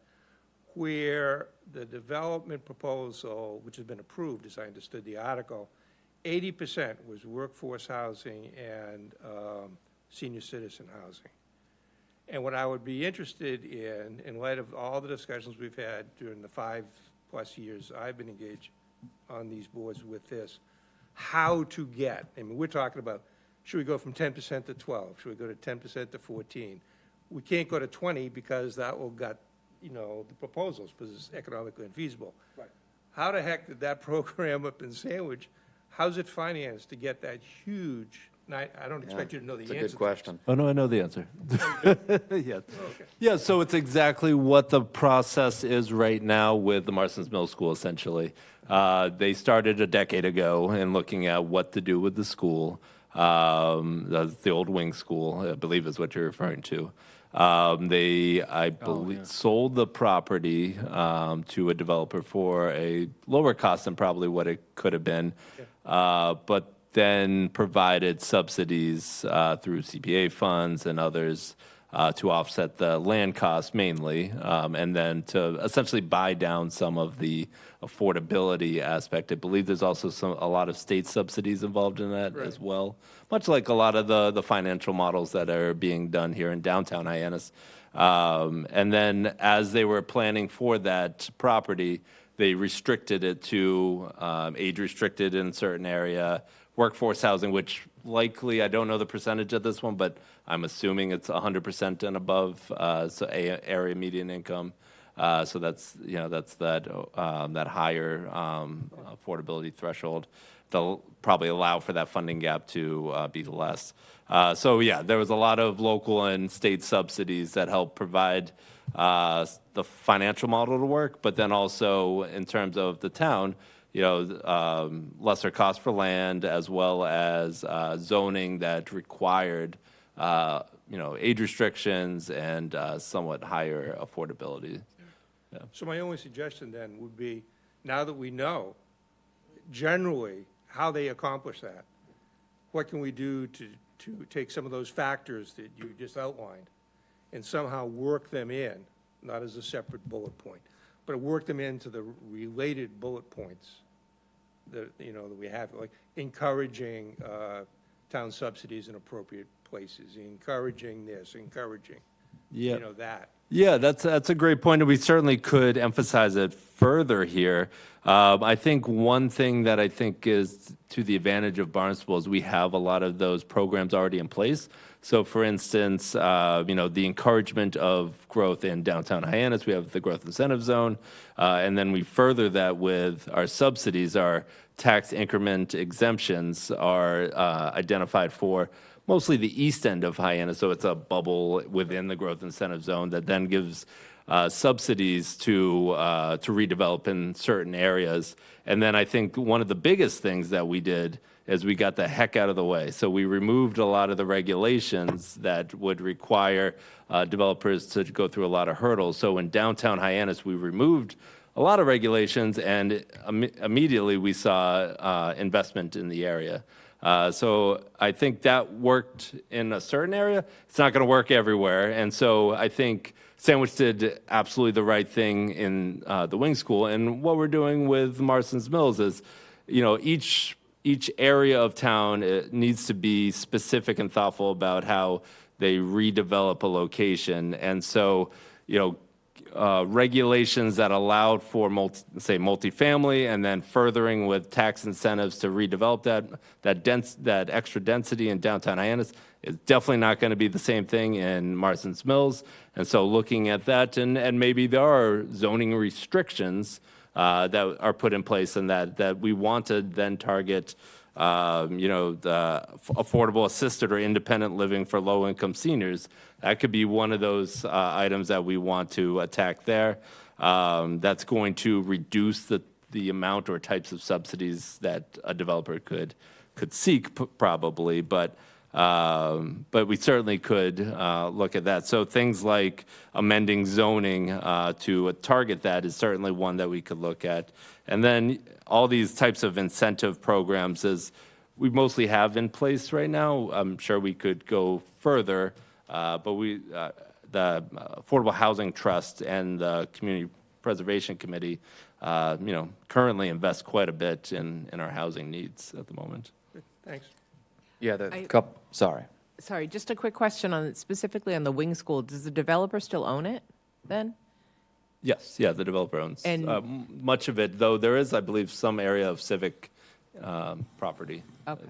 where the development proposal, which has been approved, as I understood the article, 80% was workforce housing and senior citizen housing. And what I would be interested in light of all the discussions we've had during the 5+ years I've been engaged on these boards with this, how to get, we're talking about, should we go from 10% to 12? Should we go to 10% to 14? We can't go to 20 because that will gut, the proposals, because it's economically infeasible. Right. How the heck did that program up in Sandwich, how's it financed to get that huge, and I don't expect you to know the answer. It's a good question. Oh, no, I know the answer. Yeah. Okay. Yeah, so it's exactly what the process is right now with the Marston's Middle School, essentially. They started a decade ago in looking at what to do with the school. That's the old wing school, I believe is what you're referring to. I believe, sold the property to a developer for a lower cost than probably what it could have been, but then provided subsidies through CPA funds and others to offset the land costs mainly, and then to essentially buy down some of the affordability aspect. I believe there's also a lot of state subsidies involved in that as well, much like a lot of the financial models that are being done here in downtown Hyannis. And then as they were planning for that property, they restricted it to age restricted in a certain area, workforce housing, which likely, I don't know the percentage of this one, but I'm assuming it's 100% and above, so area median income. So that's that higher affordability threshold. They'll probably allow for that funding gap to be less. So yeah, there was a lot of local and state subsidies that help provide the financial model to work, but then also in terms of the town, lesser cost for land as well as zoning that required age restrictions and somewhat higher affordability. Yeah. So my only suggestion then would be, now that we know generally how they accomplish that, what can we do to take some of those factors that you just outlined and somehow work them in, not as a separate bullet point, but work them into the related bullet points that we have, like encouraging town subsidies in appropriate places, encouraging this, encouraging that. Yeah, that's a great point, and we certainly could emphasize it further here. I think one thing that I think is to the advantage of Barnstable is we have a lot of those programs already in place. So, for instance, the encouragement of growth in downtown Hyannis, we have the growth incentive zone, and then we further that with our subsidies. Our tax increment exemptions are identified for mostly the east end of Hyannis, so it's a bubble within the growth incentive zone that then gives subsidies to redevelop in certain areas. And then I think one of the biggest things that we did is we got the heck out of the way. So we removed a lot of the regulations that would require developers to go through a lot of hurdles. So in downtown Hyannis, we removed a lot of regulations, and immediately we saw investment in the area. So I think that worked in a certain area. It's not going to work everywhere. And so I think Sandwich did absolutely the right thing in the wing school. And what we're doing with Marston's Mills is, each area of town needs to be specific and thoughtful about how they redevelop a location. And so, regulations that allowed for multifamily, and then furthering with tax incentives to redevelop that extra density in downtown Hyannis is definitely not going to be the same thing in Marston's Mills. And so looking at that, and maybe there are zoning restrictions that are put in place, and that we want to then target the affordable assisted or independent living for low-income seniors. That could be one of those items that we want to attack there. That's going to reduce the amount or types of subsidies that a developer could seek, probably, but we certainly could look at that. So things like amending zoning to target that is certainly one that we could look at. And then all these types of incentive programs, as we mostly have in place right now, I'm sure we could go further, but the Affordable Housing Trust and the Community Preservation Committee, currently invest quite a bit in our housing needs at the moment. Thanks. Yeah, sorry. Sorry, just a quick question specifically on the wing school. Does the developer still own it then? Yes, yeah, the developer owns And- much of it, though there is, I believe, some area of civic property. Okay.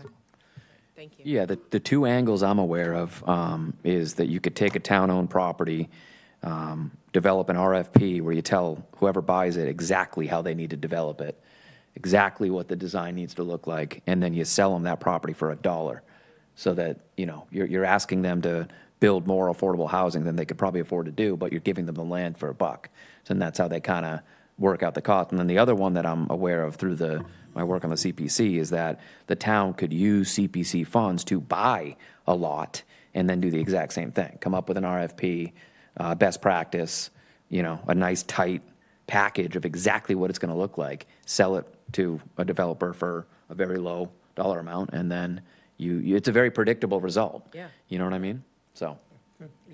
Thank you. Yeah, the two angles I'm aware of is that you could take a town-owned property, develop an RFP where you tell whoever buys it exactly how they need to develop it, exactly what the design needs to look like, and then you sell them that property for $1, so that, you're asking them to build more affordable housing than they could probably afford to do, but you're giving them the land for $1. And that's how they kind of work out the cost. And then the other one that I'm aware of through my work on the CPC is that the town could use CPC funds to buy a lot and then do the exact same thing. Come up with an RFP, best practice, a nice tight package of exactly what it's going to look like, sell it to a developer for a very low dollar amount, and then it's a very predictable result. Yeah. You know what I mean? So.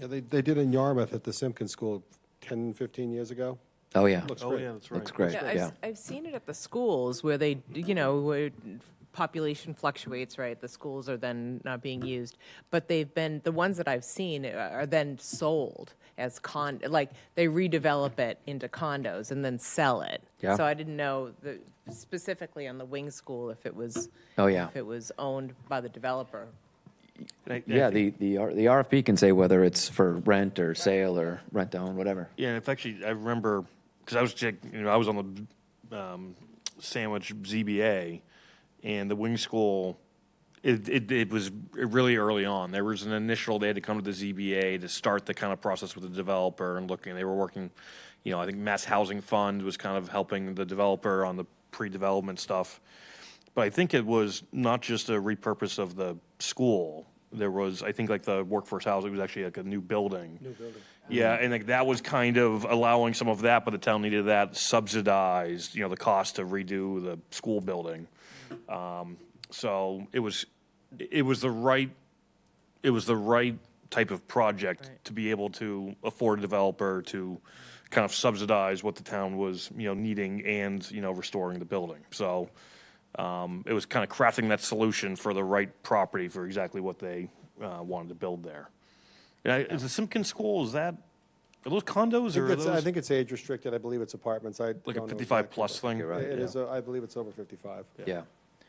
Yeah, they did in Yarmouth at the Simpkins School 10, 15 years ago. Oh, yeah. Looks Oh, great. yeah, that's right. Looks great. Yeah, I've seen it at the schools where they, where population fluctuates, right? The schools are then not being used, but the ones that I've seen are then sold as like they redevelop it into condos and then sell it. Yeah. So I didn't know specifically on the wing school if it was. Oh, yeah. If it was owned by the developer. Yeah, the RFP can say whether it's for rent or sale or rent to own, whatever. Yeah, and if actually, I remember, because I was on the Sandwich ZBA, and the wing school, it was really early on. There was an initial, they had to come to the ZBA to start the kind of process with the developer and they were working, I think Mass Housing Fund was kind of helping the developer on the pre-development stuff. But I think it was not just a repurpose of the school. There was, I think, like the workforce housing was actually like a new building. New building. Yeah, and like that was kind of allowing some of that, but the town needed that subsidized, the cost to redo the school building. So it was the right type of project to be able to afford a developer to kind of subsidize what the town was, needing and, restoring the building. So it was kind of crafting that solution for the right property for exactly what they wanted to build there. Is the Simpkins School, are those condos or are those? I think it's age restricted. I believe it's apartments. Like a 55 plus thing? Right, It is, I believe it's over 55. Yeah.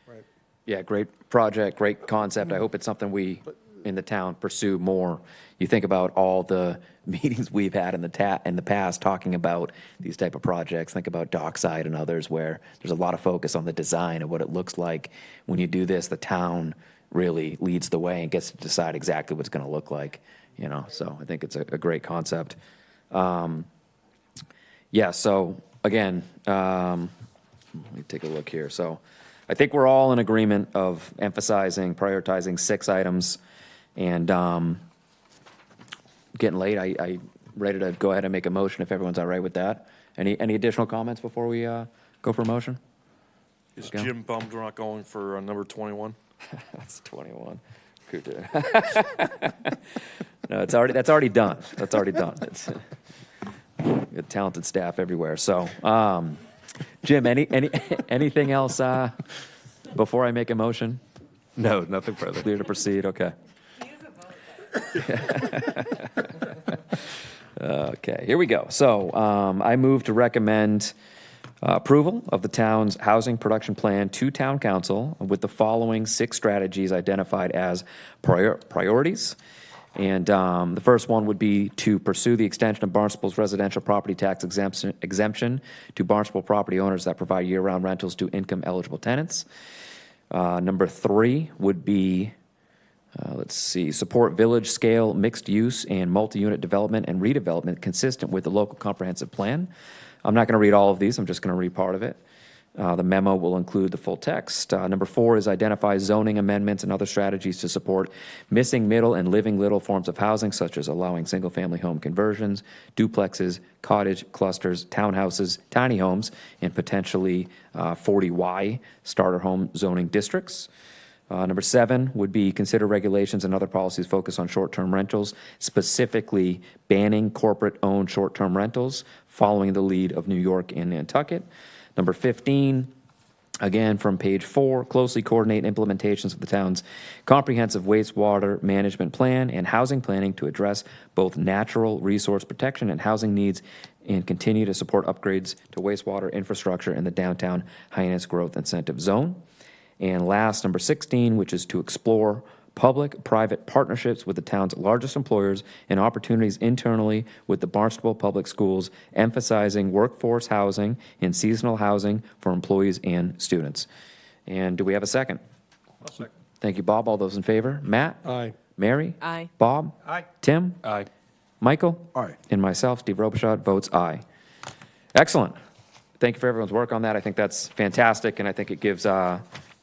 Right. Yeah, great project, great concept. I hope it's something we in the town pursue more. You think about all the meetings we've had in the past talking about these type of projects. Think about Dockside and others where there's a lot of focus on the design of what it looks like. When you do this, the town really leads the way and gets to decide exactly what it's going to look like. So I think it's a great concept. Yeah, so again, let me take a look here. So I think we're all in agreement of prioritizing 6 items, and getting late. I ready to go ahead and make a motion if everyone's all right with that. Any additional comments before we go for a motion? Is Jim bummed we're not going for number 21? That's 21. No, that's already done. That's already done. It's got talented staff everywhere. So, Jim, anything else before I make a motion? No, nothing further. Clear to proceed. Okay. Okay, here we go. So I move to recommend approval of the town's housing production plan to town council with the following 6 strategies identified as priorities. And the first one would be to pursue the extension of Barnstable's residential property tax exemption to Barnstable property owners that provide year-round rentals to income-eligible tenants. Number 3 would be, let's see, support village-scale, mixed-use, and multi-unit development and redevelopment consistent with the local comprehensive plan. I'm not going to read all of these, I'm just going to read part of it. The memo will include the full text. Number 4 is identify zoning amendments and other strategies to support missing middle and living little forms of housing, such as allowing single-family home conversions, duplexes, cottage clusters, townhouses, tiny homes, and potentially 40Y starter home zoning districts. Number 7 would be consider regulations and other policies focused on short-term rentals, specifically banning corporate-owned short-term rentals, following the lead of New York and Nantucket. Number 15, again from page 4, closely coordinate implementations of the town's comprehensive wastewater management plan and housing planning to address both natural resource protection and housing needs, and continue to support upgrades to wastewater infrastructure in the downtown Hyannis Growth Incentive Zone. And last, number 16, which is to explore public-private partnerships with the town's largest employers and opportunities internally with the Barnstable Public Schools, emphasizing workforce housing and seasonal housing for employees and students. And do we have a second? I'll second. Thank you, Bob. All those in favor? Matt? Aye. Mary? Aye. Bob? Aye. Tim? Aye. Michael? Aye. And myself, Steve Robichaud, votes aye. Excellent. Thank you for everyone's work on that. I think that's fantastic, and I think it gives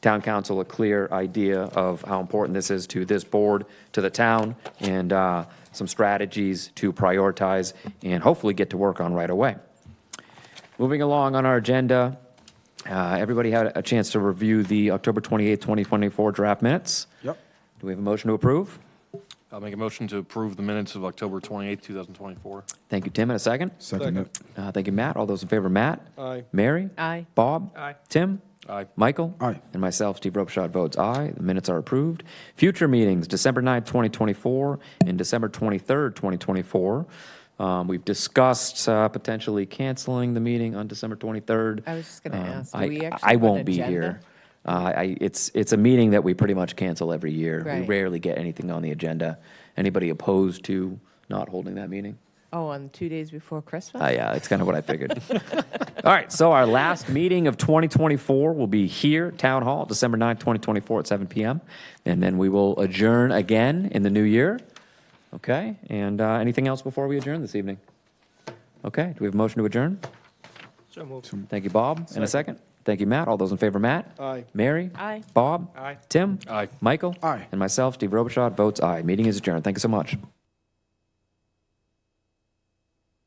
town council a clear idea of how important this is to this board, to the town, and some strategies to prioritize and hopefully get to work on right away. Moving along on our agenda, everybody had a chance to review the October 28th, 2024 draft minutes. Yep. Do we have a motion to approve? I'll make a motion to approve the minutes of October 28th, 2024. Thank you, Tim. And a second? Second. Thank you, Matt. All those in favor, Matt? Aye. Mary? Aye. Bob? Aye. Tim? Aye. Michael? Aye. And myself, Steve Robichaud, votes aye. The minutes are approved. Future meetings, December 9th, 2024, and December 23rd, 2024. We've discussed potentially canceling the meeting on December 23rd. I was just going to ask, do we actually I have an won't be agenda? here. It's a meeting that we pretty much cancel every year. We Right. rarely get anything on the agenda. Anybody opposed to not holding that meeting? Oh, on 2 days before Christmas? Yeah, it's kind of what I figured. All right, so our last meeting of 2024 will be here, Town Hall, December 9th, 2024 at 7 p.m. And then we will adjourn again in the new year. Okay, and anything else before we adjourn this evening? Okay, do we have a motion to adjourn? So moved. Thank you, Bob. And a second? Thank you, Matt. All those in favor, Matt? Aye. Mary? Aye. Bob? Aye. Tim? Aye. Michael? Aye. And myself, Steve Robichaud, votes aye. Meeting is adjourned. Thank you so much.